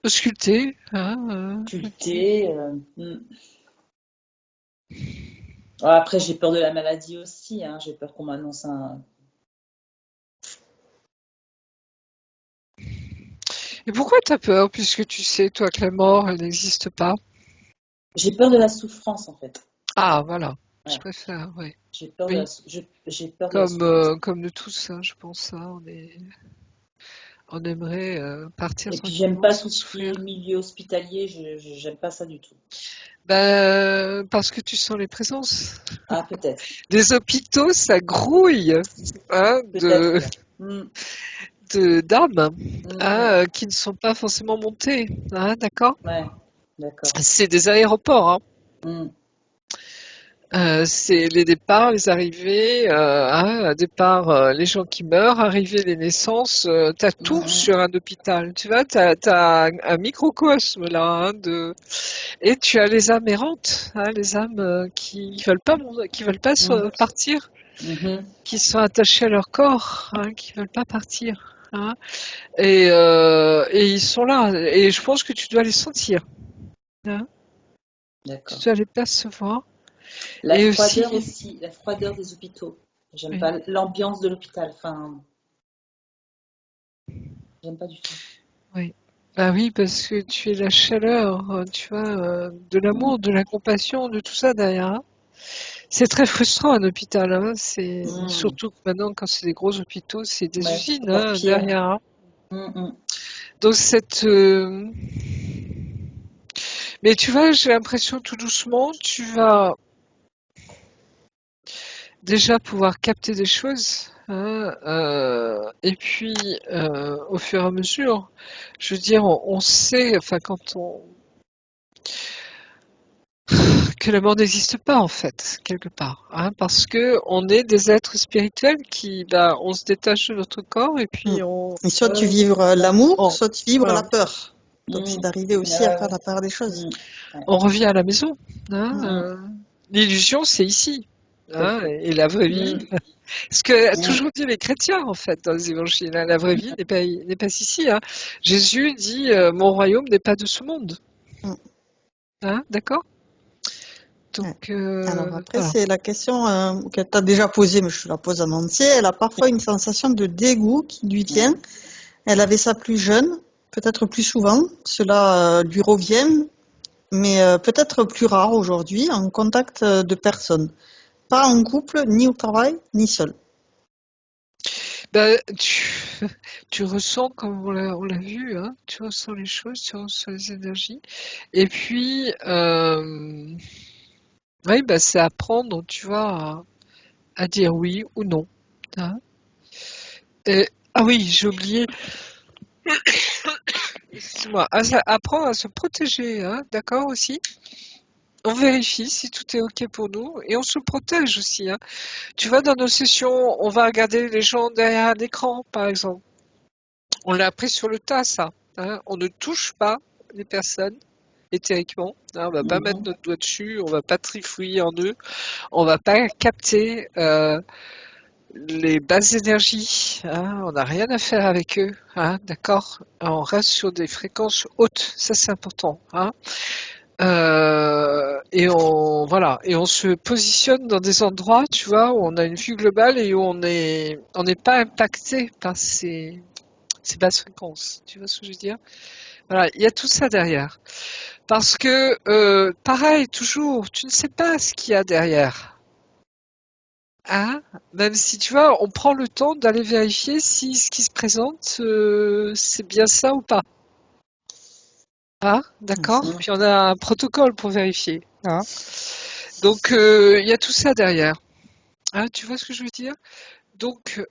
Ausculter, hein, ok. Sculptée. Après, j'ai peur de la maladie aussi, hein. J'ai peur qu'on m'annonce un. Et pourquoi t'as peur, puisque tu sais, toi, que la mort, elle n'existe pas? J'ai peur de la souffrance, en fait. Ah, voilà, je Ouais. préfère, oui. J'ai peur de Oui, j'ai peur de la souffrance. comme nous tous, hein, je pense, hein, on aimerait partir Et puis, j'aime tranquillement pas sans tout ce qui souffrir. est milieu hospitalier, j'aime pas ça du tout. Ben, parce que tu sens les présences. Ah, peut-être. Les hôpitaux, ça grouille, hein, Peut-être, ouais. Mm, d'âmes, mm, hein, qui ne sont pas forcément montées, hein, d'accord? ouais, d'accord. C'est des aéroports, hein. Mm, C'est les départs, les arrivées, hein, départ, les gens qui meurent, arrivées, les naissances, t'as mm, tout mm. sur un hôpital. Tu vois, t'as un microcosme là, hein, et tu as les âmes errantes, hein, les âmes qui veulent pas, qui veulent pas Mm, partir, mhm. qui sont attachés à leur corps, hein, qui veulent pas partir, hein, et ils sont là. Et je pense que tu dois les sentir, hein, tu D'accord. dois les percevoir. La Et froideur aussi, aussi, la froideur des hôpitaux. J'aime oui. pas l'ambiance de l'hôpital. Enfin, j'aime pas du tout. Oui. Bah oui, parce que tu es la chaleur, tu vois, de l'amour, de la compassion, de tout ça derrière, hein. C'est très frustrant un hôpital, hein. C'est Mm. surtout que maintenant, quand c'est des gros hôpitaux, c'est des Ouais, c'est usines, encore hein, pire. derrière, hein. Mm, mm. Donc mais tu vois, j'ai l'impression tout doucement, tu vas déjà pouvoir capter des choses, hein, et puis au fur et à mesure, je veux dire, on sait, enfin que la mort n'existe pas en fait, quelque part, hein, parce que on est des êtres spirituels qui, bah, on se détache de notre corps et Mm. puis Et soit tu Ouais, vibres l'amour, on- soit tu vibres voilà, la peur. Donc c'est mm. d'arriver aussi à Ouais, faire ouais. la part des choses. Mm. Ouais. on revient à la maison, hein, Mm, mm. l'illusion c'est ici, Tout à hein, fait. et la vraie vie, Mm, ce que a mm. toujours dit les chrétiens en fait dans les évangiles, hein, la vraie vie n'est pas ici, hein. Jésus dit mon royaume n'est pas de ce monde, Mm. hein, d'accord? Ouais. Donc Alors après, voilà. c'est la question que tu as déjà posée, mais je te la pose en entier. Elle a parfois une sensation de dégoût qui lui vient. Ouais. Elle avait ça plus jeune, peut-être plus souvent. Cela lui revient, mais peut-être plus rare aujourd'hui, en contact de personnes. Pas en couple, ni au travail, ni seul. Bah, tu ressens, comme on l'a vu, hein, tu ressens les choses, tu ressens les énergies. Et puis, oui, bah, c'est apprendre, tu vois, à dire oui ou non, hein. Ah oui, j'ai oublié, excuse-moi, apprendre à se protéger, hein, d'accord aussi. On vérifie si tout est OK pour nous et on se protège aussi, hein. Tu vois, dans nos sessions, on va regarder les gens derrière un écran, par exemple. On l'a appris sur le tas, ça, hein. On ne touche pas les personnes. éthériquement. Hein, on va pas mettre Mhm. notre doigt dessus, on va pas trifouiller en eux, on va pas capter les basses énergies. Hein, on n'a rien à faire avec eux. Hein, d'accord? On reste sur des fréquences hautes, ça c'est important. Hein. Et on se positionne dans des endroits, tu vois, où on a une vue globale et où on n'est pas impacté par ces basses fréquences. Tu vois ce que je veux dire? Voilà, il y a tout ça derrière. Parce que, pareil, toujours, tu ne sais pas ce qu'il y a derrière. Hein? Même si, tu vois, on prend le temps d'aller vérifier si ce qui se présente, c'est bien ça ou pas. Hein? D'accord? Mhm. Puis on a un protocole pour vérifier. Hein? Donc, il y a tout ça derrière. Hein, tu vois ce que je veux dire? Donc,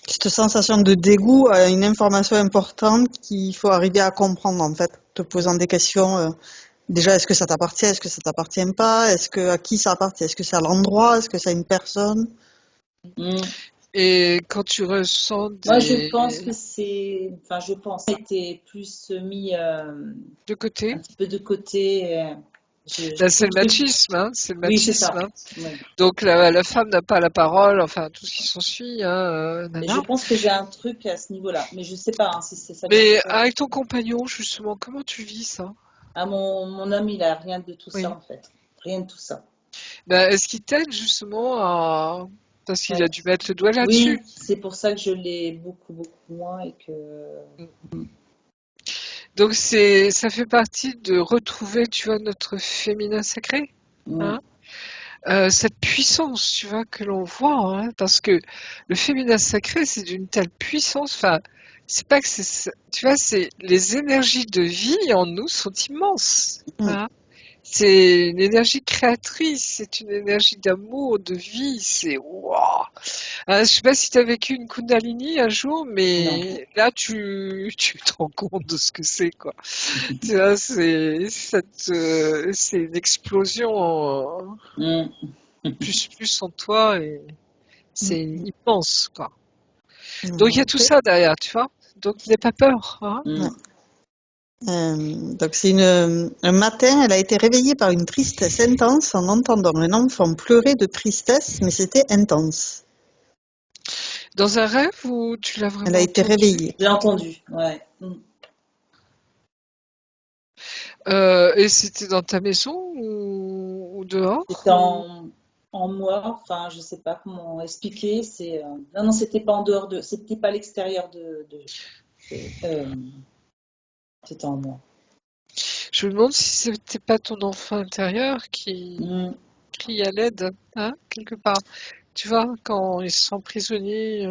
Cette sensation de dégoût à une information importante qu'il faut arriver à comprendre, en fait, te posant des questions. Déjà, est-ce que ça t'appartient? Est-ce que ça t'appartient pas? Est-ce que à qui ça appartient? Est-ce que c'est à l'endroit? Est-ce que c'est à une personne? Mhm. et quand tu ressens Moi, je pense que des enfin, je pense, que c'était plus mis deux côtés, un petit peu de côté. ben, J'ai c'est le cru. machisme, hein, c'est le Oui, c'est machisme. ça. Hein. Oui. Donc la femme n'a pas la parole, enfin tout ce qui s'ensuit, hein, Et je nana. pense que j'ai un truc à ce niveau-là. Mais je sais pas hein, si ça vient de Mais toi. avec ton compagnon, justement, comment tu vis ça? Ah, mon homme, il a rien de tout ça, Oui. en fait. Rien de tout ça. Ben, est-ce qu'il t'aide justement à... Parce qu'il a Ouais. dû mettre le doigt là-dessus. Oui, c'est pour ça que je l'ai beaucoup, beaucoup moins et que. Donc ça fait partie de retrouver, tu vois, notre féminin sacré. Mm. Hein. Cette puissance, tu vois, que l'on voit, hein, parce que le féminin sacré, c'est d'une telle puissance, enfin, c'est pas que tu vois, c'est les énergies de vie en nous sont immenses, Mm. hein. C'est une énergie créatrice, c'est une énergie d'amour, de vie, c'est waouh. Je sais pas si tu as vécu une Kundalini un jour, Non. mais là, tu te rends compte de ce que c'est, quoi. Tu vois, c'est une explosion Mm. plus en toi et c'est Mm. immense, quoi. Donc il y Alors a tout après, ça derrière, tu vois. Donc n'aie pas peur, hein. ouais. Mm. Donc un matin, elle a été réveillée par une tristesse intense en entendant un enfant pleurer de tristesse, mais c'était intense. Dans un rêve ou tu l'as Elle a vraiment été entendu? réveillée. J'ai entendu. Ouais. Mm. Et c'était dans ta maison ou dehors C'était ou... en moi. Enfin, je sais pas comment expliquer. Non, non, c'était pas en dehors de. C'était pas à l'extérieur euh, c'était en moi. Je me demande si c'était pas ton enfant intérieur qui Mm. crie à l'aide, hein, quelque part. Tu vois, quand il se sent prisonnier.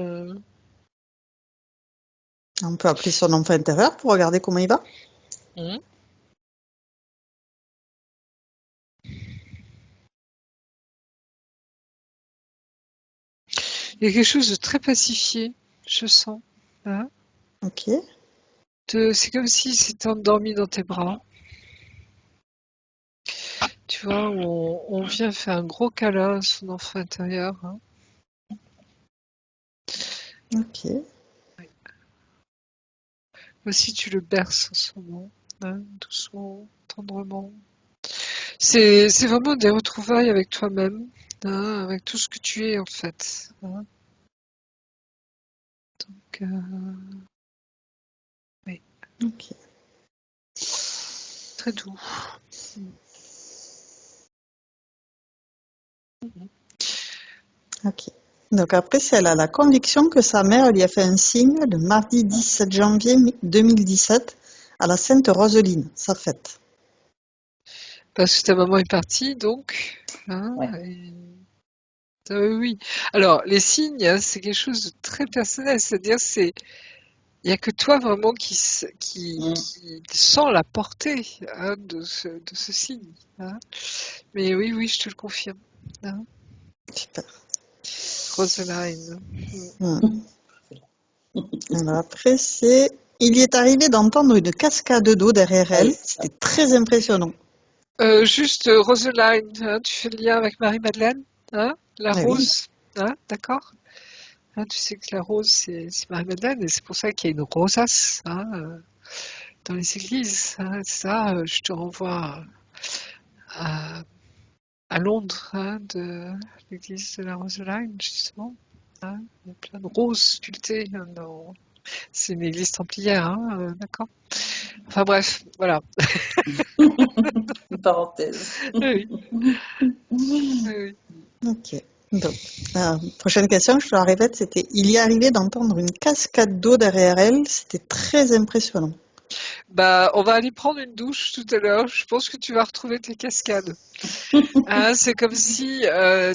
On peut appeler son enfant intérieur pour regarder comment il va. Hmm. Il y a quelque chose de très pacifié, je sens. Hein. Ok. C'est comme si c'était endormi dans tes bras. Tu vois, on vient faire un gros câlin à son enfant intérieur. Hein. Ok. Aussi, tu le berces en ce moment, hein, doucement, tendrement. C'est vraiment des retrouvailles avec toi-même, hein, avec tout ce que tu es en fait. Hein. Donc, oui, Ok. très doux. Ok. Donc après, si elle a la conviction que sa mère lui a fait un signe le mardi 17 janvier 2017 à la Sainte Roseline, sa fête. Parce que ta maman est partie, donc. Hein, Ouais. ah oui, oui. Alors, les signes, hein, c'est quelque chose de très personnel. C'est-à-dire, il n'y a que toi vraiment Mm. qui sent la portée hein, de ce signe. Hein. Mais oui, oui, je te le confirme. Hein. Super. Roseline. Hmm. Alors après, il y est arrivé d'entendre une cascade d'eau derrière Oui, elle. c'est ça. C'était très impressionnant. Juste Roseline, hein, tu fais le lien avec Marie-Madeleine, hein, la Ah oui. rose, hein, d'accord? Hein, tu sais que la rose, c'est Marie-Madeleine, et c'est pour ça qu'il y a une rosace, hein, dans les églises. Hein. Ça, je te renvoie à, à Londres, hein, de l'église de la Roseline, justement. Hein. Il y a plein de roses sculptées. Hein, c'est une église templière, hein, d'accord. Enfin bref, voilà. Une parenthèse. Oui, oui. Ok. Donc, prochaine question, je te la répète, c'était il y est arrivé d'entendre une cascade d'eau derrière elle, c'était très impressionnant. Bah, on va aller prendre une douche tout à l'heure. Je pense que tu vas retrouver tes cascades. Hein, c'est comme si,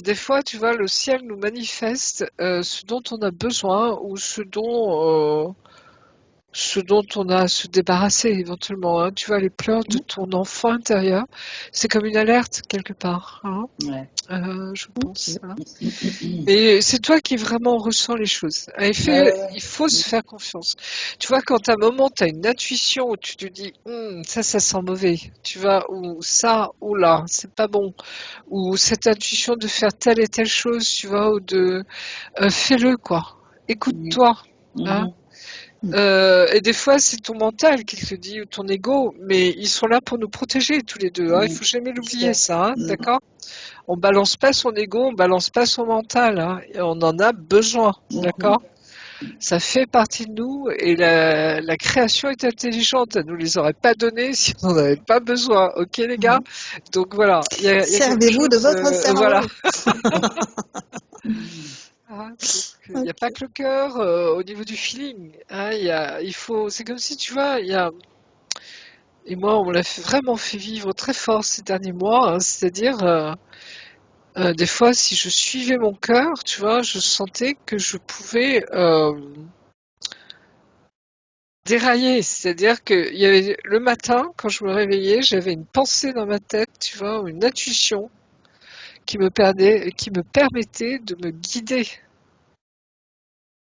des fois, tu vois, le ciel nous manifeste ce dont on a besoin ou ce dont on a à se débarrasser éventuellement. Hein. Tu vois, les pleurs de ton enfant intérieur, c'est comme une alerte quelque part. Hein. Ouais. Je pense. Hein. Et c'est toi qui vraiment ressens les choses. Il faut se faire confiance. Tu vois, quand à un moment, tu as une intuition où tu te dis, ça sent mauvais, tu vois, ou ça, ou là, c'est pas bon, ou cette intuition de faire telle et telle chose, tu vois, ou de fais-le, quoi. Écoute-toi. Hein. Et des fois, c'est ton mental qui te dit, ou ton ego, mais ils sont là pour nous protéger tous les deux. Hein. Il faut jamais l'oublier, ça, hein, d'accord? On balance pas son ego, on balance pas son mental, hein, et on en a besoin, d'accord? Ça fait partie de nous et la création est intelligente. Elle nous les aurait pas donnés si on n'en avait pas besoin, ok les gars? Donc voilà, il y a Servez-vous de votre cerveau. Voilà. Hein, il n'y a pas que le cœur au niveau du feeling. Hein, c'est comme si tu vois, et moi on me l'a vraiment fait vivre très fort ces derniers mois, hein, c'est-à-dire des fois, si je suivais mon cœur, tu vois, je sentais que je pouvais dérailler. C'est-à-dire que il y avait le matin, quand je me réveillais, j'avais une pensée dans ma tête, tu vois, une intuition qui me permettait de me guider.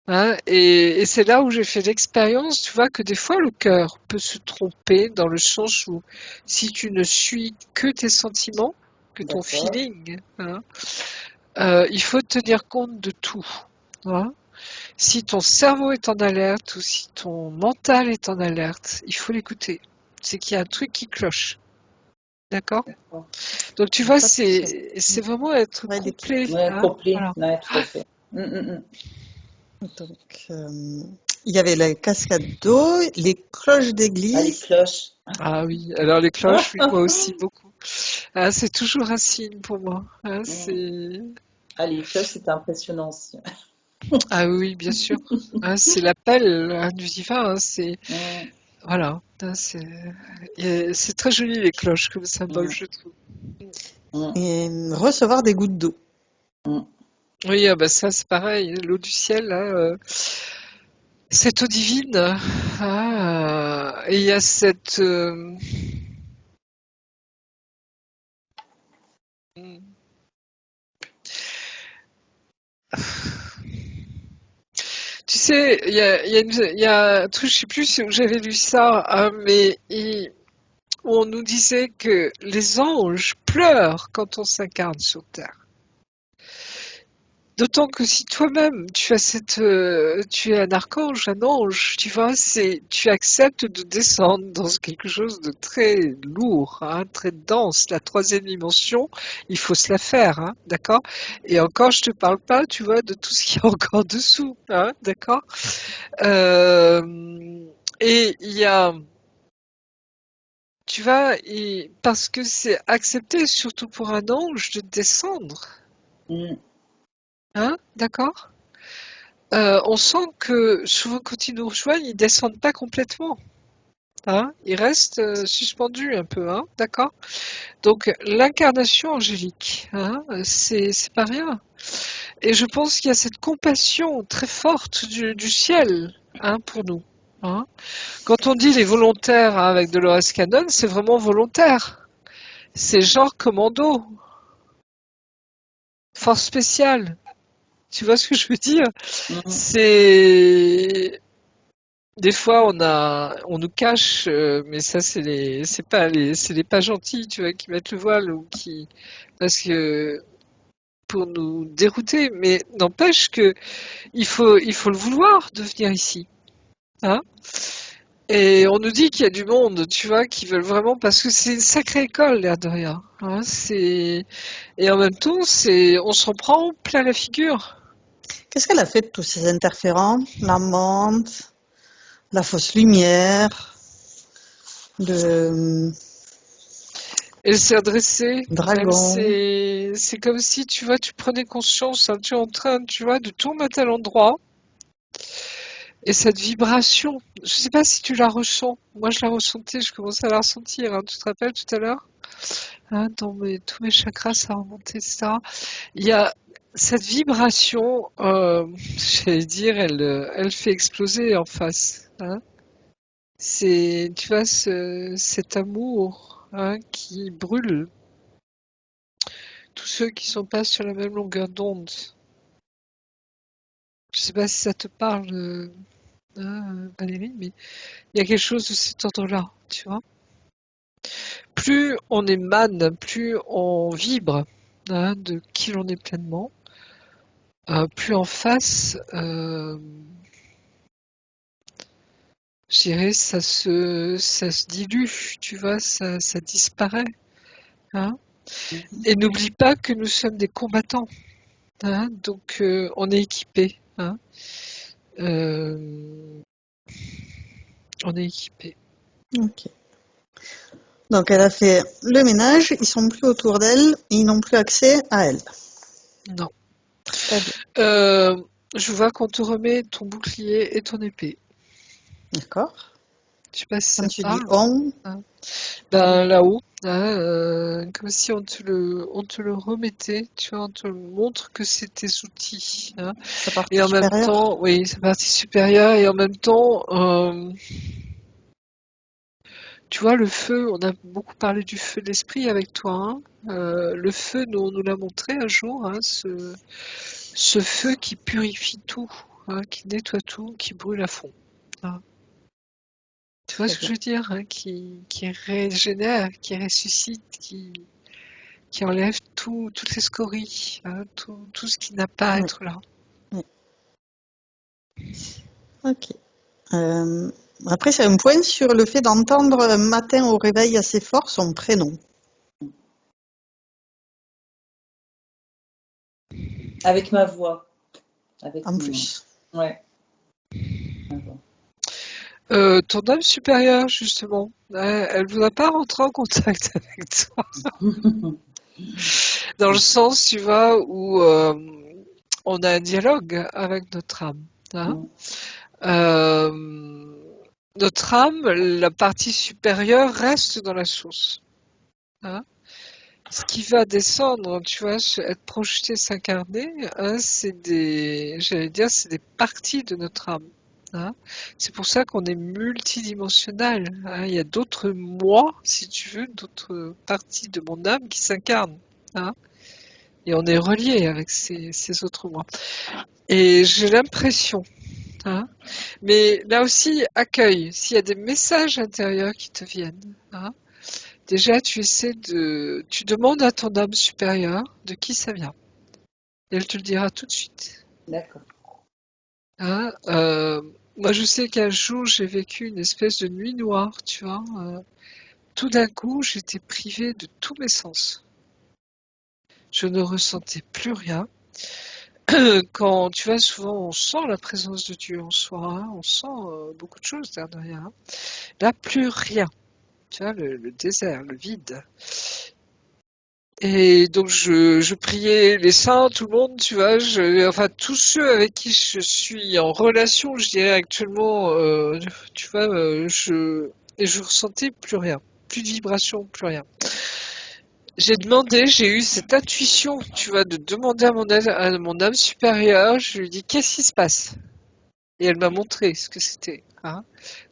Hein, et c'est là où j'ai fait l'expérience, tu vois, que des fois le cœur peut se tromper dans le sens où si tu ne suis que tes sentiments, que ton feeling, hein, il faut tenir compte de tout. Hein. Si ton cerveau est en alerte ou si ton mental est en alerte, il faut l'écouter. C'est qu'il y a un truc qui cloche. D'accord? Donc tu vois, c'est vraiment être complet. Ouais, hein, complet. voilà. Ouais, tout à fait. Donc, il y avait la cascade d'eau, les cloches Ah, les d'église. cloches. Ah oui, alors les cloches, oui, moi aussi beaucoup. Ah, c'est toujours un signe pour moi. Hein, Ah, les cloches, c'est impressionnant aussi. Ah oui, bien sûr. Hein, c'est l'appel hein, du divin. Hein, voilà. Hein, c'est très joli les cloches comme symbole, je trouve. Et recevoir des gouttes d'eau. Oui, ah bah ça c'est pareil, l'eau du ciel, là, cette eau divine, et il y a cette... Tu sais, il y a un truc, je sais plus où j'avais lu ça, hein, mais où on nous disait que les anges pleurent quand on s'incarne sur Terre. D'autant que si toi-même tu es un archange, un ange, tu vois, tu acceptes de descendre dans quelque chose de très lourd, hein, très dense. La troisième dimension, il faut se la faire, hein, d'accord? Et encore, je te parle pas, tu vois, de tout ce qu'il y a encore dessous, hein, d'accord? Et il y a, tu vois, parce que c'est accepté, surtout pour un ange, de descendre, hein, d'accord? On sent que souvent quand ils nous rejoignent, ils descendent pas complètement. Hein, ils restent suspendus un peu, hein, d'accord? Donc l'incarnation angélique, hein, c'est pas rien. Et je pense qu'il y a cette compassion très forte du ciel, hein, pour nous. Hein. Quand on dit les volontaires hein, avec Dolores Cannon, c'est vraiment volontaire. C'est genre commando, force spéciale. Tu vois ce que je veux dire? C'est des fois on nous cache, mais ça c'est les pas gentils, tu vois, qui mettent le voile ou parce que pour nous dérouter. Mais n'empêche que il faut le vouloir de venir ici, hein. Et on nous dit qu'il y a du monde, tu vois, qui veulent vraiment, parce que c'est une sacrée école, l'air de rien. Hein, et en même temps, on s'en prend plein la figure. Qu'est-ce qu'elle a fait de tous ces interférents? L'amande, la fausse lumière, le Elle s'est adressée, dragon. c'est comme si, tu vois, tu prenais conscience, hein, tu es en train, tu vois, de tout mettre à l'endroit. Et cette vibration, je sais pas si tu la ressens. Moi, je la ressentais, je commençais à la ressentir. Hein. Tu te rappelles tout à l'heure? Hein, tous mes chakras, ça remontait, etc. Il y a cette vibration, j'allais dire, elle fait exploser en face. Hein. C'est, tu vois, cet amour hein, qui brûle. Tous ceux qui sont pas sur la même longueur d'onde. Je sais pas si ça te parle, Valérie, mais il y a quelque chose de cet ordre-là, tu vois. Plus on émane, plus on vibre hein, de qui l'on est pleinement, plus en face, je dirais, ça se dilue, tu vois, ça disparaît. Hein. Et n'oublie pas que nous sommes des combattants, hein, donc on est équipés. Hein. Euh, on est équipés. Ok. Donc elle a fait le ménage, ils sont plus autour d'elle, et ils n'ont plus accès à elle. Non. Très bien. Je vois qu'on te remet ton bouclier et ton épée. D'accord. Je sais pas si Quand ça te tu dis parle. on, Hein. Ben là-haut, hein, comme si on te le remettait, tu vois, on te montre que c'est tes outils. Hein. sa partie Et en même supérieure. temps, oui, c'est partie supérieure, et en même temps, tu vois, le feu, on a beaucoup parlé du feu de l'esprit avec toi. Hein. Le feu, on nous l'a montré un jour, hein, ce feu qui purifie tout, hein, qui nettoie tout, qui brûle à fond. Hein. Tu vois Très ce que bien. je veux dire hein, qui régénère, qui ressuscite, qui enlève toutes les scories, hein, tout ce qui n'a pas à Oui, être là. oui. Ok. Euh, Après, c'est un point sur le fait d'entendre un matin au réveil assez fort son prénom. Avec ma voix. Avec En mon... plus. Ouais. Ma voix. Ton âme supérieure, justement, elle ne voudrait pas rentrer en contact avec toi. Dans le sens, tu vois, où on a un dialogue avec notre âme. Hein. Euh, notre âme, la partie supérieure, reste dans la source. Hein. Ce qui va descendre, tu vois, être projeté, s'incarner, hein, j'allais dire, c'est des parties de notre âme. Hein. C'est pour ça qu'on est multidimensionnel. Hein. Il y a d'autres moi, si tu veux, d'autres parties de mon âme qui s'incarnent. Hein. Et on est relié avec ces autres moi. Et j'ai l'impression, hein, mais là aussi, accueille. S'il y a des messages intérieurs qui te viennent, hein, déjà, tu demandes à ton âme supérieure de qui ça vient. Et elle te le dira tout de suite. D'accord. Hein, moi, je sais qu'un jour, j'ai vécu une espèce de nuit noire, tu vois. Tout d'un coup, j'étais privée de tous mes sens. Je ne ressentais plus rien. Quand, tu vois, souvent, on sent la présence de Dieu en soi. Hein, on sent beaucoup de choses derrière. Hein. Là, plus rien. Tu vois, le désert, le vide. Et donc je priais les saints, tout le monde, tu vois, enfin tous ceux avec qui je suis en relation, je dirais actuellement, tu vois, et je ressentais plus rien, plus de vibration, plus rien. J'ai eu cette intuition, tu vois, de demander à mon âme supérieure, je lui ai dit qu'est-ce qui se passe? Et elle m'a montré ce que c'était. Hein.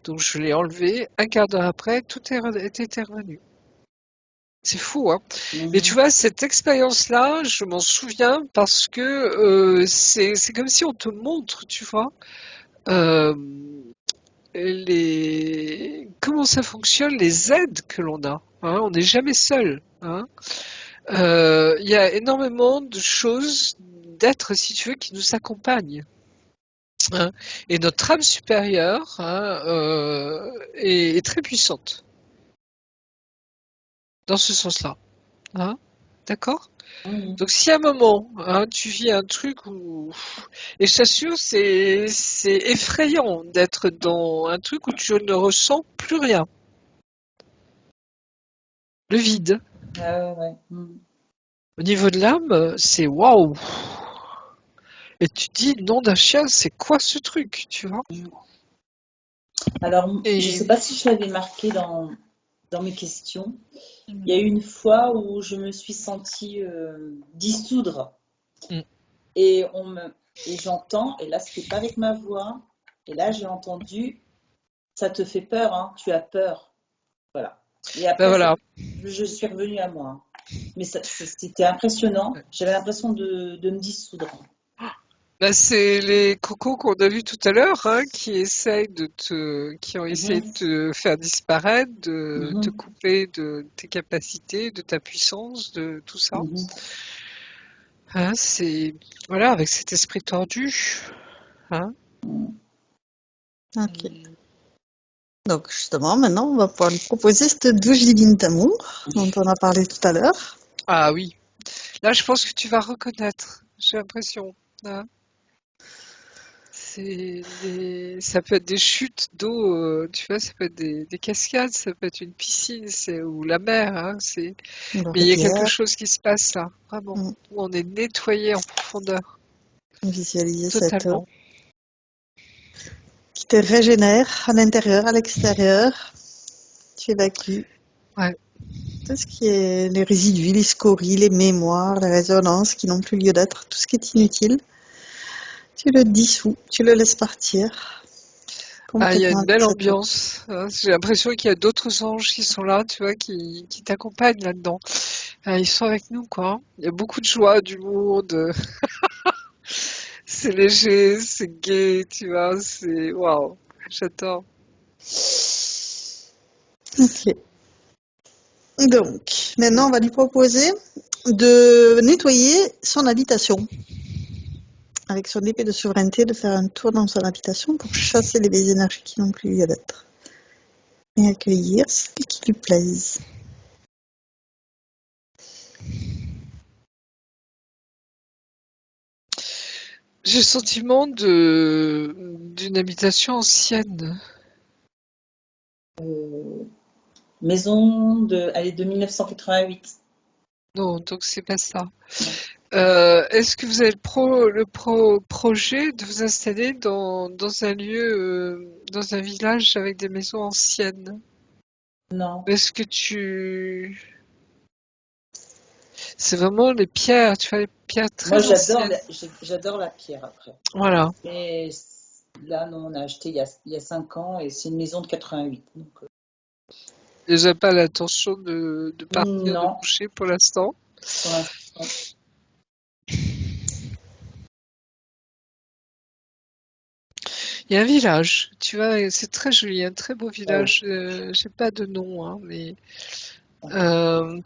Donc je l'ai enlevé, un quart d'heure après, était revenu. C'est fou, hein. Mais tu vois, cette expérience-là, je m'en souviens parce que c'est comme si on te montre, tu vois, euh, comment ça fonctionne, les aides que l'on a. Hein. On n'est jamais seul. Hein. Il y a énormément de choses, d'êtres, si tu veux, qui nous accompagnent. hein. Et notre âme supérieure, hein, est très puissante dans ce sens-là. Hein. D'accord? Mhm. Donc si à un moment, hein, tu vis un truc où... Et je t'assure, c'est effrayant d'être dans un truc où tu ne ressens plus rien. Le vide. Ah ouais. Mhm. Au niveau de l'âme, c'est waouh! Et tu te dis, nom d'un chien, c'est quoi ce truc, tu vois? Alors, je ne Et sais pas si je l'avais marqué dans mes questions. Il y a eu une fois où je me suis sentie dissoudre Mm. et j'entends, et là c'était pas avec ma voix, et là j'ai entendu, ça te fait peur, hein, tu as peur. Voilà. Et ben après, voilà. je suis revenue à moi. Mais c'était impressionnant. J'avais l'impression de me dissoudre. Ben, c'est les cocos qu'on a vus tout à l'heure, hein, qui ont essayé de Mhm, te faire disparaître, de te mhm, couper de tes capacités, de ta puissance, de tout ça. mhm. Hein, c'est, voilà, avec cet esprit tordu, hein. Ok. Donc justement, maintenant, on va pouvoir lui proposer cette douche divine d'amour dont on a parlé tout à l'heure. Ah oui. Là, je pense que tu vas reconnaître. J'ai l'impression. Hein. Ça peut être des chutes d'eau, tu vois, ça peut être des cascades, ça peut être une piscine, ou la mer, hein, Une mais il y a quelque rivière, chose qui se passe là, vraiment, où on est nettoyé en profondeur, visualiser cette eau totalement. qui te régénère à l'intérieur, à l'extérieur. Tu évacues Ouais. tout ce qui est les résidus, les scories, les mémoires, les résonances qui n'ont plus lieu d'être, tout ce qui est inutile. Tu le dissous, tu le laisses partir Ah, il y a complètement une avec belle cette eau. ambiance. Hein. J'ai l'impression qu'il y a d'autres anges qui sont là, tu vois, qui t'accompagnent là-dedans. Ah, ils sont avec nous, quoi. Il y a beaucoup de joie, d'humour, c'est léger, c'est gai, tu vois, c'est waouh, j'adore. Ok. Donc, maintenant, on va lui proposer de nettoyer son habitation. Avec son épée de souveraineté, de faire un tour dans son habitation pour chasser les vieilles énergies qui n'ont plus lieu d'être. Et accueillir celles qui lui plaisent. J'ai le sentiment d'une habitation ancienne. Maison elle est de 1988. Non, donc c'est pas ça. Non. Est-ce que vous avez projet de vous installer dans un lieu, dans un village avec des maisons anciennes? Non. Est-ce que c'est vraiment les pierres, tu vois, les pierres Moi, très anciennes. j'adore la pierre après. Voilà. Mais là, non, on a acheté il y a 5 ans et c'est une maison de 88. Donc, Et j'ai pas l'intention de partir, de non, bouger pour l'instant. pour l'instant. Il y a un village, tu vois, c'est très joli, un très beau Ouais. village. J'ai pas de nom, hein, mais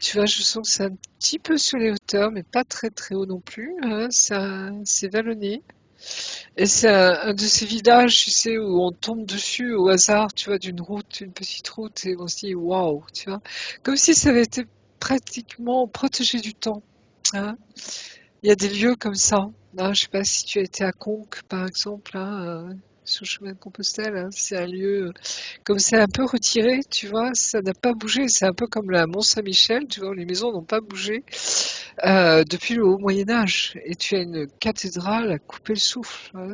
tu vois, je sens que c'est un petit peu sur les hauteurs, mais pas très très haut non plus. Hein, c'est vallonné. Et c'est un de ces villages, tu sais, où on tombe dessus au hasard, tu vois, d'une route, une petite route, et on se dit waouh, tu vois, comme si ça avait été pratiquement protégé du temps. Hein. Il y a des lieux comme ça. Hein, je sais pas si tu as été à Conques, par exemple, hein, sur le chemin de Compostelle. Hein, c'est un lieu, comme c'est un peu retiré, tu vois, ça n'a pas bougé. C'est un peu comme la Mont-Saint-Michel, tu vois, où les maisons n'ont pas bougé depuis le haut Moyen Âge. Et tu as une cathédrale à couper le souffle. Hein,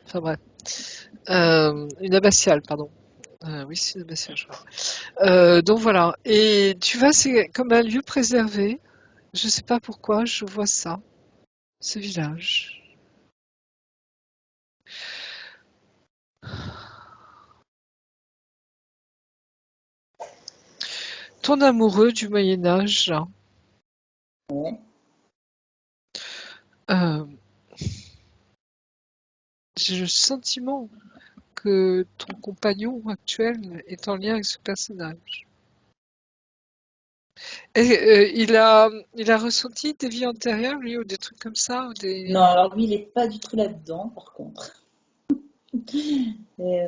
enfin bref, une abbatiale, pardon. Oui, c'est une abbatiale, je crois. Donc voilà. Et tu vois, c'est comme un lieu préservé. Je sais pas pourquoi, je vois ça, ce village. Ton amoureux du Moyen Âge, là, Ouais. euh, j'ai le sentiment que ton compagnon actuel est en lien avec ce personnage. Et il a ressenti des vies antérieures, lui, ou des trucs comme ça, ou des... Non, alors lui, il n'est pas du tout là-dedans, par contre. Et,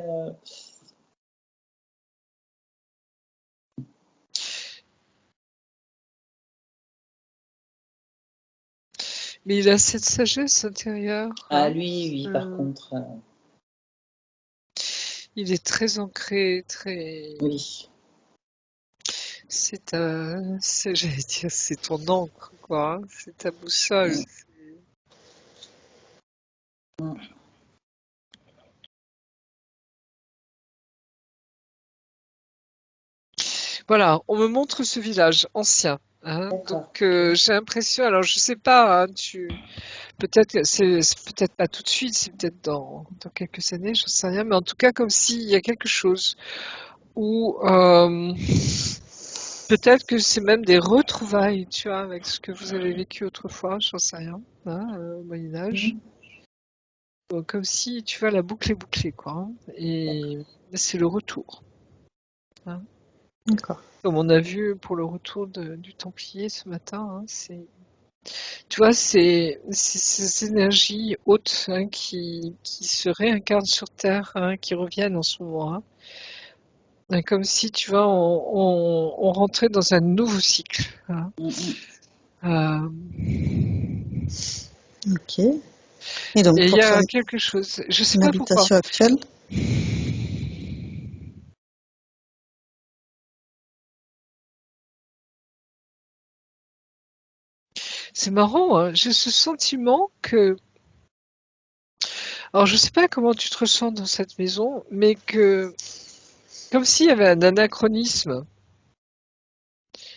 Mais il a cette sagesse intérieure, hein. lui, par contre, Il est très ancré, oui. c'est j'allais dire, c'est ton encre, quoi, hein. C'est ta boussole. Mm. Voilà, on me montre ce village ancien, hein. D'accord. Donc j'ai l'impression, alors je sais pas, hein, peut-être que c'est peut-être pas tout de suite, c'est peut-être dans quelques années, j'en sais rien, mais en tout cas comme s'il y a quelque chose où peut-être que c'est même des retrouvailles, tu vois, avec ce que vous avez vécu autrefois, j'en sais rien, hein, au Moyen Âge. Mhm. Donc, comme si, tu vois, la boucle est bouclée, quoi, hein. Et c'est le retour, hein. D'accord. Comme on a vu pour le retour du Templier ce matin, hein, tu vois, c'est ces énergies hautes, hein, qui se réincarnent sur Terre, hein, qui reviennent en ce moment, hein. Comme si, tu vois, on rentrait dans un nouveau cycle, hein. Mhm. Ok. Et donc, Et il pour y son a quelque chose, je sais pas pourquoi. habitation actuelle, C'est marrant, hein, j'ai ce sentiment que, alors je sais pas comment tu te ressens dans cette maison, mais que, comme s'il y avait un anachronisme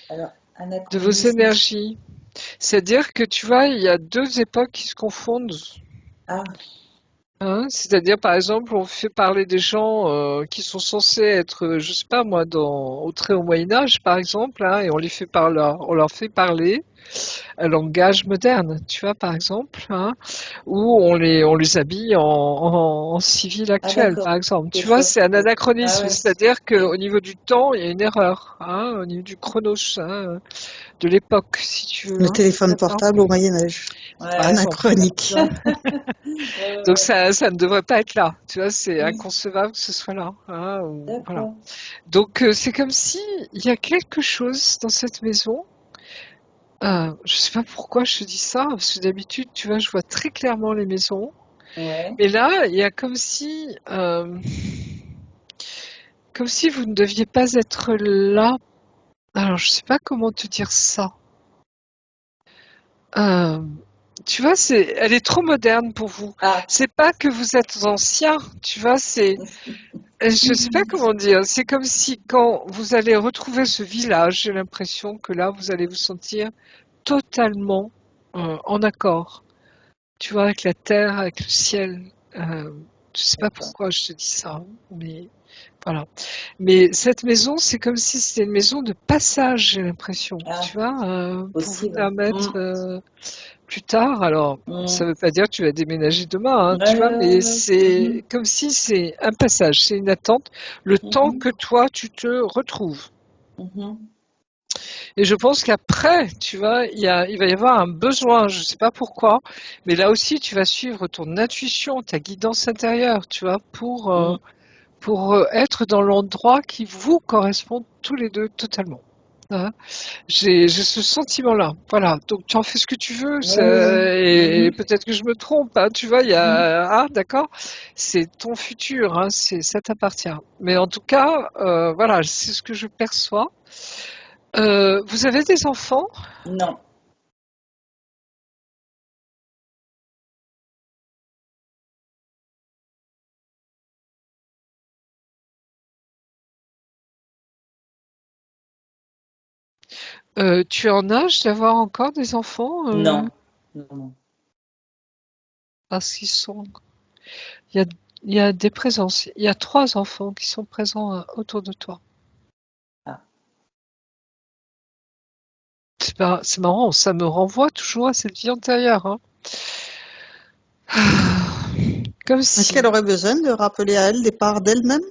Alors, de vos anachronisme. énergies. C'est-à-dire que tu vois, il y a deux époques qui se confondent. Ah, Hein, c'est-à-dire, par exemple, on fait parler des gens qui sont censés être, je sais pas moi, au très haut Moyen Âge, par exemple, hein, et on leur fait parler un langage moderne, tu vois, par exemple, hein, où on les habille en civil actuel, d'accord. par exemple. Ok, Tu je vois, vois. c'est un Ah anachronisme, ouais. c'est-à-dire Ok. qu'au niveau du temps, il y a une erreur, hein, au niveau du chronos, hein, de l'époque, si tu veux, le hein. téléphone D'accord? portable au Moyen-Âge. Par Ouais, exemple. Anachronique. tu vois. Ouais, ouais, Donc ouais. ça ne devrait pas être là. Tu vois, c'est Mhm. inconcevable que ce soit là, hein, voilà. D'accord. Donc c'est comme si il y a quelque chose dans cette maison. Je sais pas pourquoi je te dis ça, parce que d'habitude, tu vois, je vois très clairement les maisons. Ouais. Mais là, il y a comme si vous ne deviez pas être là. Alors, je sais pas comment te dire ça. Euh, Tu vois, elle est trop moderne pour vous. Ah. C'est pas que vous êtes ancien, tu vois, je sais pas comment dire. C'est comme si quand vous allez retrouver ce village, j'ai l'impression que là, vous allez vous sentir totalement en accord. Tu vois, avec la terre, avec le ciel. Je sais pas D'accord. pourquoi je te dis ça, mais voilà. Mais cette maison, c'est comme si c'était une maison de passage, j'ai l'impression. Ah, Tu vois, pour vous la possible. mettre plus tard. Alors, ça Mm. veut pas dire que tu vas déménager demain, hein, tu vois, Ouais, mais ouais. c'est Mhm. comme si c'est un passage, c'est une attente, le temps Mhm. que toi, tu te retrouves. Mhm. Et je pense qu'après, tu vois, il va y avoir un besoin, je sais pas pourquoi, mais là aussi, tu vas suivre ton intuition, ta guidance intérieure, tu vois, Mm. pour être dans l'endroit qui vous correspond tous les deux totalement. Hein. J'ai ce sentiment-là. Voilà. Donc tu en fais ce que tu veux. Ouais, ouais. Et Mhm. peut-être que je me trompe. Hein, tu vois, Mhm. d'accord. C'est ton futur. Hein, ça t'appartient. Mais en tout cas, voilà, c'est ce que je perçois. Vous avez des enfants? Non. Tu es en âge d'avoir encore des enfants? Non. Non, non. Parce qu'ils sont. Il y a, il y a des présences. Il y a 3 enfants qui sont présents autour de toi. Ah. C'est marrant. Ça me renvoie toujours à cette vie antérieure. Hein. Comme Est-ce si. qu'elle aurait besoin de rappeler à elle des parts d'elle-même?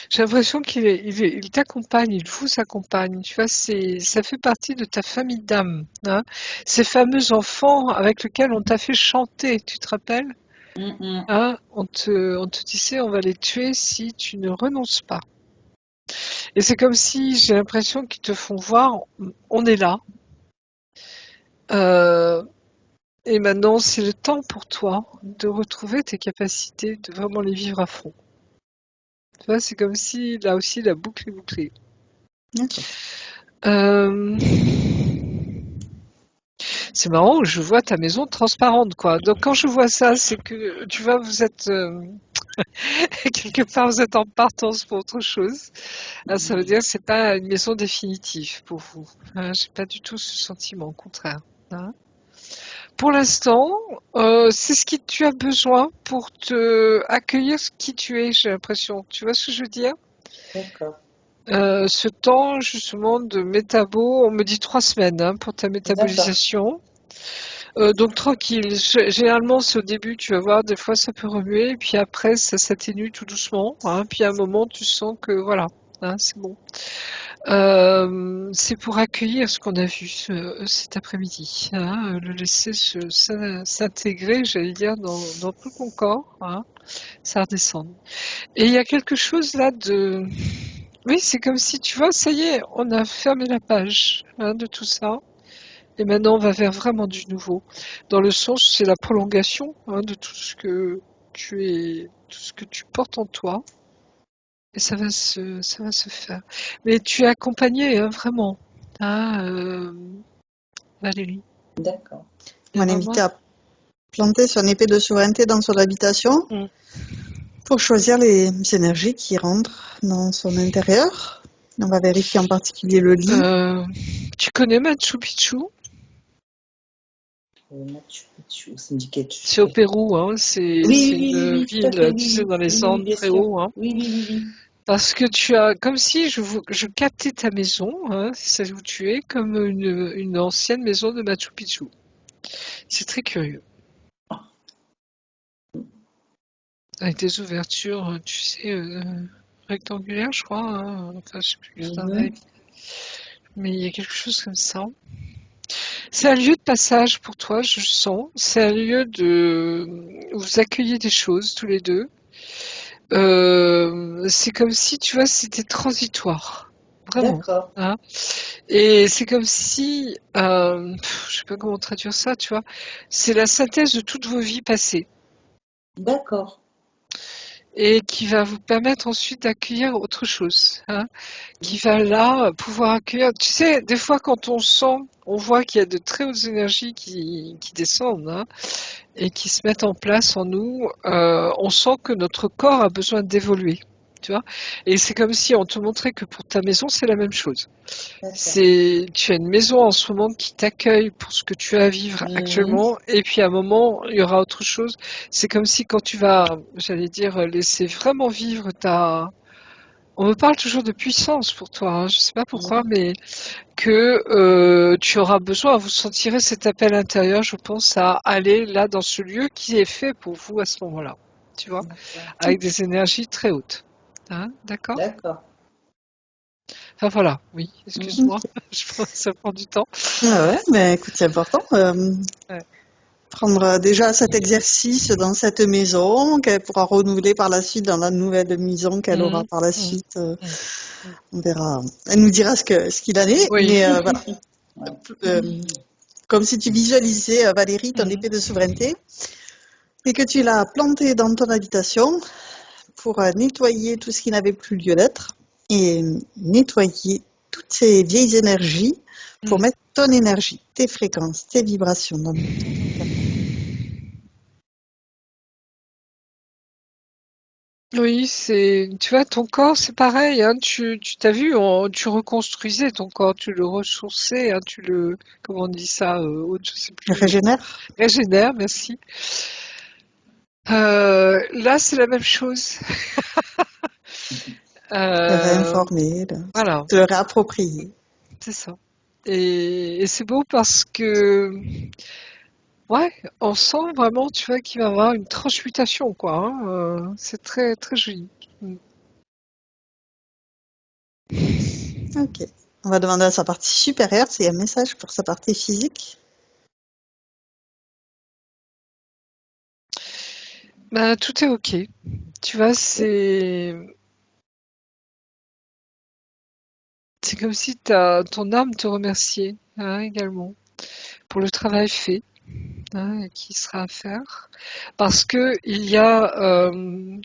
J'ai l'impression il t'accompagne, il vous accompagne. Tu vois, ça fait partie de ta famille d'âme. Hein. Ces fameux enfants avec lesquels on t'a fait chanter, tu te rappelles? Hein, on te disait, on va les tuer si tu ne renonces pas. Et c'est comme si j'ai l'impression qu'ils te font voir, on est là. Euh, et maintenant, c'est le temps pour toi de retrouver tes capacités, de vraiment les vivre à fond. Tu vois, c'est comme si là aussi la boucle est bouclée. D'accord. C'est marrant, je vois ta maison transparente, quoi. Donc quand je vois ça, c'est que tu vois, vous êtes quelque part, vous êtes en partance pour autre chose. Ah, ça veut dire que c'est pas une maison définitive pour vous. J'ai pas du tout ce sentiment, au contraire. Hein. Pour l'instant, c'est ce que tu as besoin pour te accueillir ce qui tu es, j'ai l'impression. Tu vois ce que je veux dire? D'accord. Ce temps justement de métabo, on me dit 3 semaines hein, pour ta métabolisation. Donc tranquille, généralement c'est au début, tu vas voir, des fois ça peut remuer, et puis après ça s'atténue tout doucement, hein, puis à un moment tu sens que voilà, hein, c'est bon. C'est pour accueillir ce qu'on a vu cet après-midi, hein, le laisser s'intégrer, j'allais dire, dans tout ton corps, hein, ça redescend. Et il y a quelque chose là de... Oui, c'est comme si, tu vois, ça y est, on a fermé la page hein, de tout ça. Et maintenant, on va vers vraiment du nouveau. Dans le sens, c'est la prolongation hein, de tout ce que tu es, tout ce que tu portes en toi. Et ça va se faire. Mais tu es accompagnée, hein, vraiment. Hein, Valérie. D'accord. On m'a invité à planter son épée de souveraineté dans son habitation pour choisir les énergies qui rentrent dans son intérieur. On va vérifier en particulier le lit. Tu connais Machu Picchu? Machu Picchu, ça me dit quelque chose. C'est au Pérou, hein. C'est une tout à ville, fait, tu sais, dans les oui, Andes, bien très sûr. haut. Hein. Oui. Parce que tu as, comme si je captais ta maison, hein, celle où tu es, comme une ancienne maison de Machu Picchu. C'est très curieux. Avec des ouvertures, tu sais, rectangulaires, je crois. Hein. Enfin, je sais plus que c'est un règle. Mais il y a quelque chose comme ça. C'est un lieu de passage pour toi, je sens. C'est un lieu où vous accueillez des choses tous les deux. C'est comme si, tu vois, c'était transitoire. Vraiment. D'accord. Hein. Et c'est comme si, je sais pas comment traduire ça, tu vois. C'est la synthèse de toutes vos vies passées. D'accord. Et qui va vous permettre ensuite d'accueillir autre chose. Hein. Qui va là pouvoir accueillir. Tu sais, des fois quand on sent, on voit qu'il y a de très hautes énergies qui descendent hein, et qui se mettent en place en nous, on sent que notre corps a besoin d'évoluer. Tu vois. Et c'est comme si on te montrait que pour ta maison, c'est la même chose. Tu as une maison en ce moment qui t'accueille pour ce que tu as à vivre actuellement, et puis à un moment, il y aura autre chose. C'est comme si quand tu vas, j'allais dire, laisser vraiment vivre ta... On me parle toujours de puissance pour toi, hein, je ne sais pas pourquoi, mais que tu auras besoin, vous sentirez cet appel intérieur, je pense, à aller là dans ce lieu qui est fait pour vous à ce moment-là, tu vois, avec des énergies très hautes. Hein, d'accord ? D'accord. Enfin voilà, oui, excuse-moi, je pense que ça prend du temps. Ah ouais, mais écoute, c'est important. Ouais. Prendre déjà cet exercice dans cette maison qu'elle pourra renouveler par la suite dans la nouvelle maison qu'elle aura par la suite. On verra. Elle nous dira ce qu'il en est. Oui. Mais voilà. Comme si tu visualisais, Valérie, ton épée de souveraineté et que tu l'as plantée dans ton habitation pour nettoyer tout ce qui n'avait plus lieu d'être et nettoyer toutes ces vieilles énergies pour mettre ton énergie, tes fréquences, tes vibrations dans le Oui, tu vois, ton corps, c'est pareil, hein, tu t'as vu, tu reconstruisais ton corps, tu le ressourçais, hein, comment on dit ça, je sais plus. Régénère. Régénère, merci. Là, c'est la même chose. Le réinformer, Voilà, te le réapproprier. c'est ça. Et c'est beau parce que, ouais, on sent vraiment, tu vois, qu'il va y avoir une transmutation, quoi. Hein, c'est très, très joli. Ok. On va demander à sa partie supérieure s'il y a un message pour sa partie physique. Ben, tout est ok. Tu vois, c'est comme si ton âme te remerciait, hein, également pour le travail fait, hein, qui sera à faire. Parce que il y a,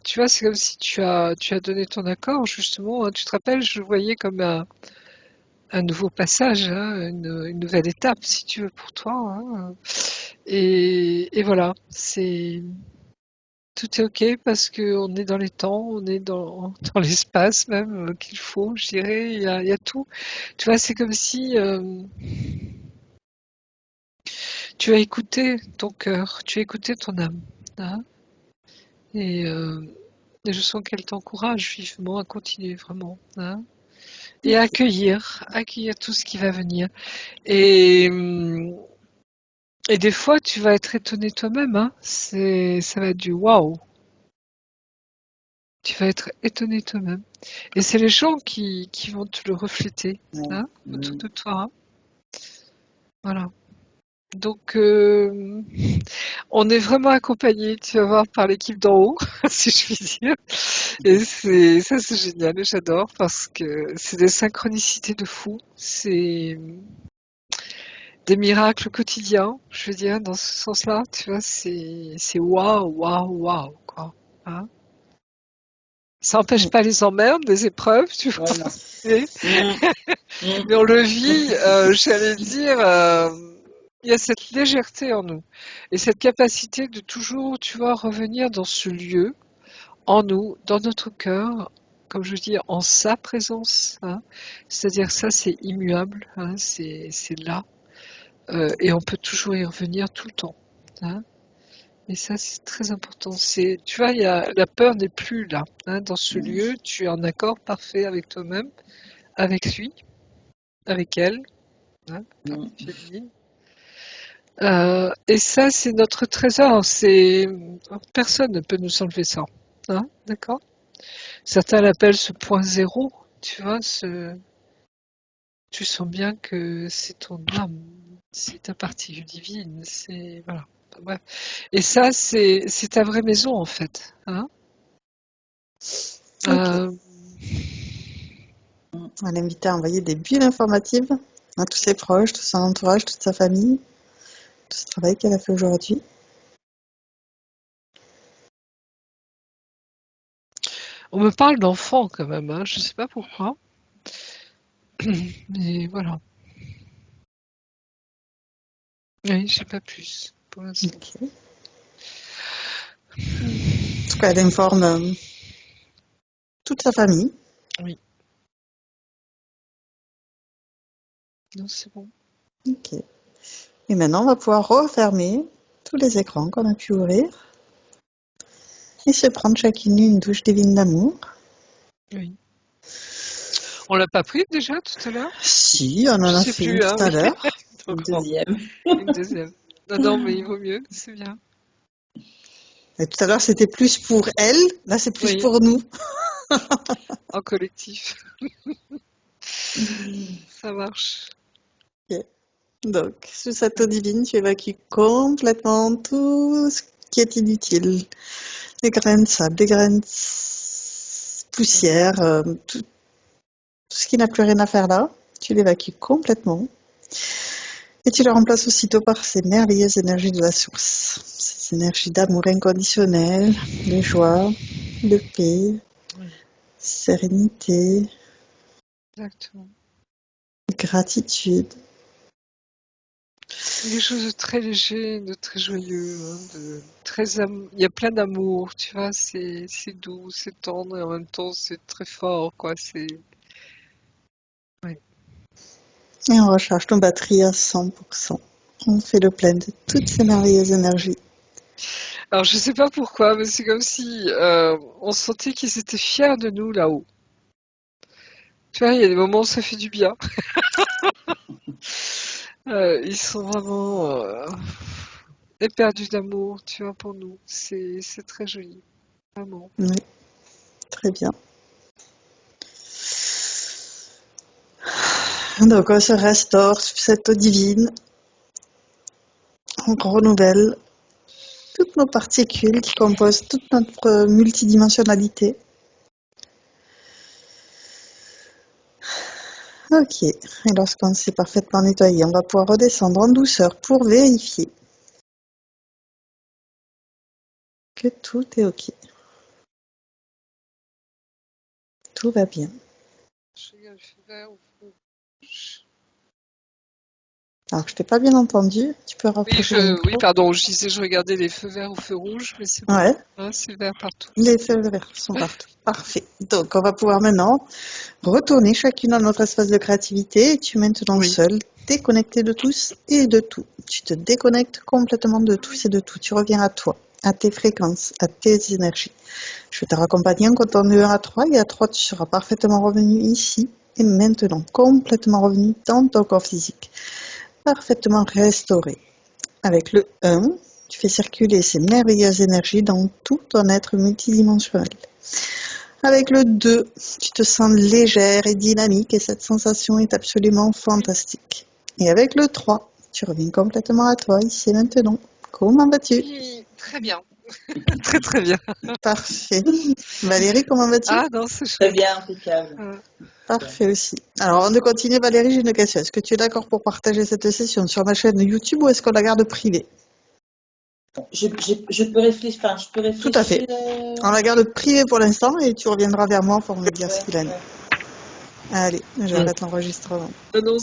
tu vois, c'est comme si tu as donné ton accord, justement, hein. Tu te rappelles, je le voyais comme un nouveau passage, hein, une nouvelle étape, si tu veux, pour toi, hein. Et voilà, tout est ok parce qu'on est dans les temps, on est dans l'espace même qu'il faut, je dirais, il y a tout. Tu vois, c'est comme si tu as écouté ton cœur, tu as écouté ton âme, hein, et, euh, et je sens qu'elle t'encourage vivement à continuer vraiment, hein, et à accueillir tout ce qui va venir. Et, hum, et des fois, tu vas être étonné toi-même, hein, ça va être du waouh. Tu vas être étonné toi-même. Et c'est les gens qui vont te le refléter, hein, autour de toi, hein. Voilà. Donc, on est vraiment accompagné, tu vas voir, par l'équipe d'en haut, si je puis dire. Et c'est génial, et j'adore parce que c'est des synchronicités de fou. C'est des miracles quotidiens, je veux dire, dans ce sens-là, tu vois, c'est waouh, waouh, waouh, quoi, hein. Ça n'empêche pas les emmerdes, les épreuves, tu vois. Voilà. Mais, mais on le vit, j'allais dire, il y a cette légèreté en nous et cette capacité de toujours, tu vois, revenir dans ce lieu, en nous, dans notre cœur, comme je dis, en sa présence, hein. C'est-à-dire ça, c'est immuable, hein, c'est là, et on peut toujours y revenir tout le temps, hein. Et ça, c'est très important. Tu vois, la peur n'est plus là, hein. Dans ce lieu, tu es en accord parfait avec toi-même, avec lui, avec elle, hein, par famille. Et ça, c'est notre trésor. Personne ne peut nous enlever ça, hein, d'accord? Certains l'appellent ce point zéro. Tu vois, tu sens bien que c'est ton âme, c'est ta partie divine, c'est voilà. Bref. Et ça, c'est ta vraie maison en fait, hein. Ok. Euh, On va l'inviter à envoyer des bulles informatives à tous ses proches, tout son entourage, toute sa famille, tout ce travail qu'elle a fait aujourd'hui. on me parle d'enfants quand même, hein, je sais pas pourquoi, mais voilà. Oui, j'ai pas plus pour l'instant. Ok. En tout cas, elle informe toute sa famille. Oui, non, c'est bon. Ok. Et maintenant, on va pouvoir refermer tous les écrans qu'on a pu ouvrir et se prendre chacune une douche divine d'amour. Oui. On l'a pas pris déjà tout à l'heure? Si, on en Je a sais fait une plus, hein, tout à oui. l'heure. Une Donc, bon, deuxième. une deuxième. Non, non, mais il vaut mieux, c'est bien. Et tout à l'heure, c'était plus pour elle. Là, c'est plus Oui, pour nous. en collectif, ça marche. Ok. Donc, sous cette eau divine, tu évacues complètement tout ce qui est inutile. Les graines de sable, les graines de poussière, tout ce qui n'a plus rien à faire là, tu l'évacues complètement. Et tu le remplaces aussitôt par ces merveilleuses énergies de la source. Ces énergies d'amour inconditionnel, de joie, de paix, Oui, sérénité, exactement. gratitude. Quelque chose de très léger, de très joyeux, hein, il y a plein d'amour, tu vois, c'est doux, c'est tendre et en même temps c'est très fort, quoi. Ouais. Et on recharge ton batterie à 100%. On fait le plein de toutes ces merveilleuses énergies. Alors je sais pas pourquoi, mais c'est comme si on sentait qu'ils étaient fiers de nous là-haut. Tu vois, il y a des moments où ça fait du bien. Ils sont vraiment éperdus d'amour, tu vois, pour nous. C'est très joli, vraiment. Oui, très bien. Donc on se restaure sur cette eau divine. On renouvelle toutes nos particules qui composent toute notre multidimensionnalité. Ok, et lorsqu'on s'est parfaitement nettoyé, on va pouvoir redescendre en douceur pour vérifier que tout est ok. Tout va bien. Je regarde le feu vert ou feu rouge. Alors, je t'ai pas bien entendu, tu peux Oui, rapprocher le micro. oui, pardon, je disais je regardais les feux verts ou feux rouges, mais c'est bon. Ouais, Hein, c'est vert partout. les feux verts sont partout. Parfait. Donc, on va pouvoir maintenant retourner chacune dans notre espace de créativité et tu es maintenant Oui. seul, déconnecté de tous et de tout. Tu te déconnectes complètement de tous et de tout. Tu reviens à toi, à tes fréquences, à tes énergies. Je vais te raccompagner en comptant de 1 à 3 et à 3 tu seras parfaitement revenu ici et maintenant, complètement revenu dans ton corps physique, parfaitement restauré. Avec le 1, tu fais circuler ces merveilleuses énergies dans tout ton être multidimensionnel. Avec le 2, tu te sens légère et dynamique et cette sensation est absolument fantastique. Et avec le 3, tu reviens complètement à toi ici et maintenant. Comment vas-tu? Oui, très bien. Très très bien. Parfait. Valérie, comment vas-tu? Ah non, c'est Très chouette. bien, impeccable. Parfait aussi. Alors, avant de continuer, Valérie, j'ai une question. Est-ce que tu es d'accord pour partager cette session sur ma chaîne YouTube ou est-ce qu'on la garde privée? Je peux réfléchir, enfin, je peux réfléchir. Tout à fait. On la garde privée pour l'instant et tu reviendras vers moi pour me dire Ouais, ce qu'il en est. ouais. Allez, j'arrête l'enregistrement. Non, non,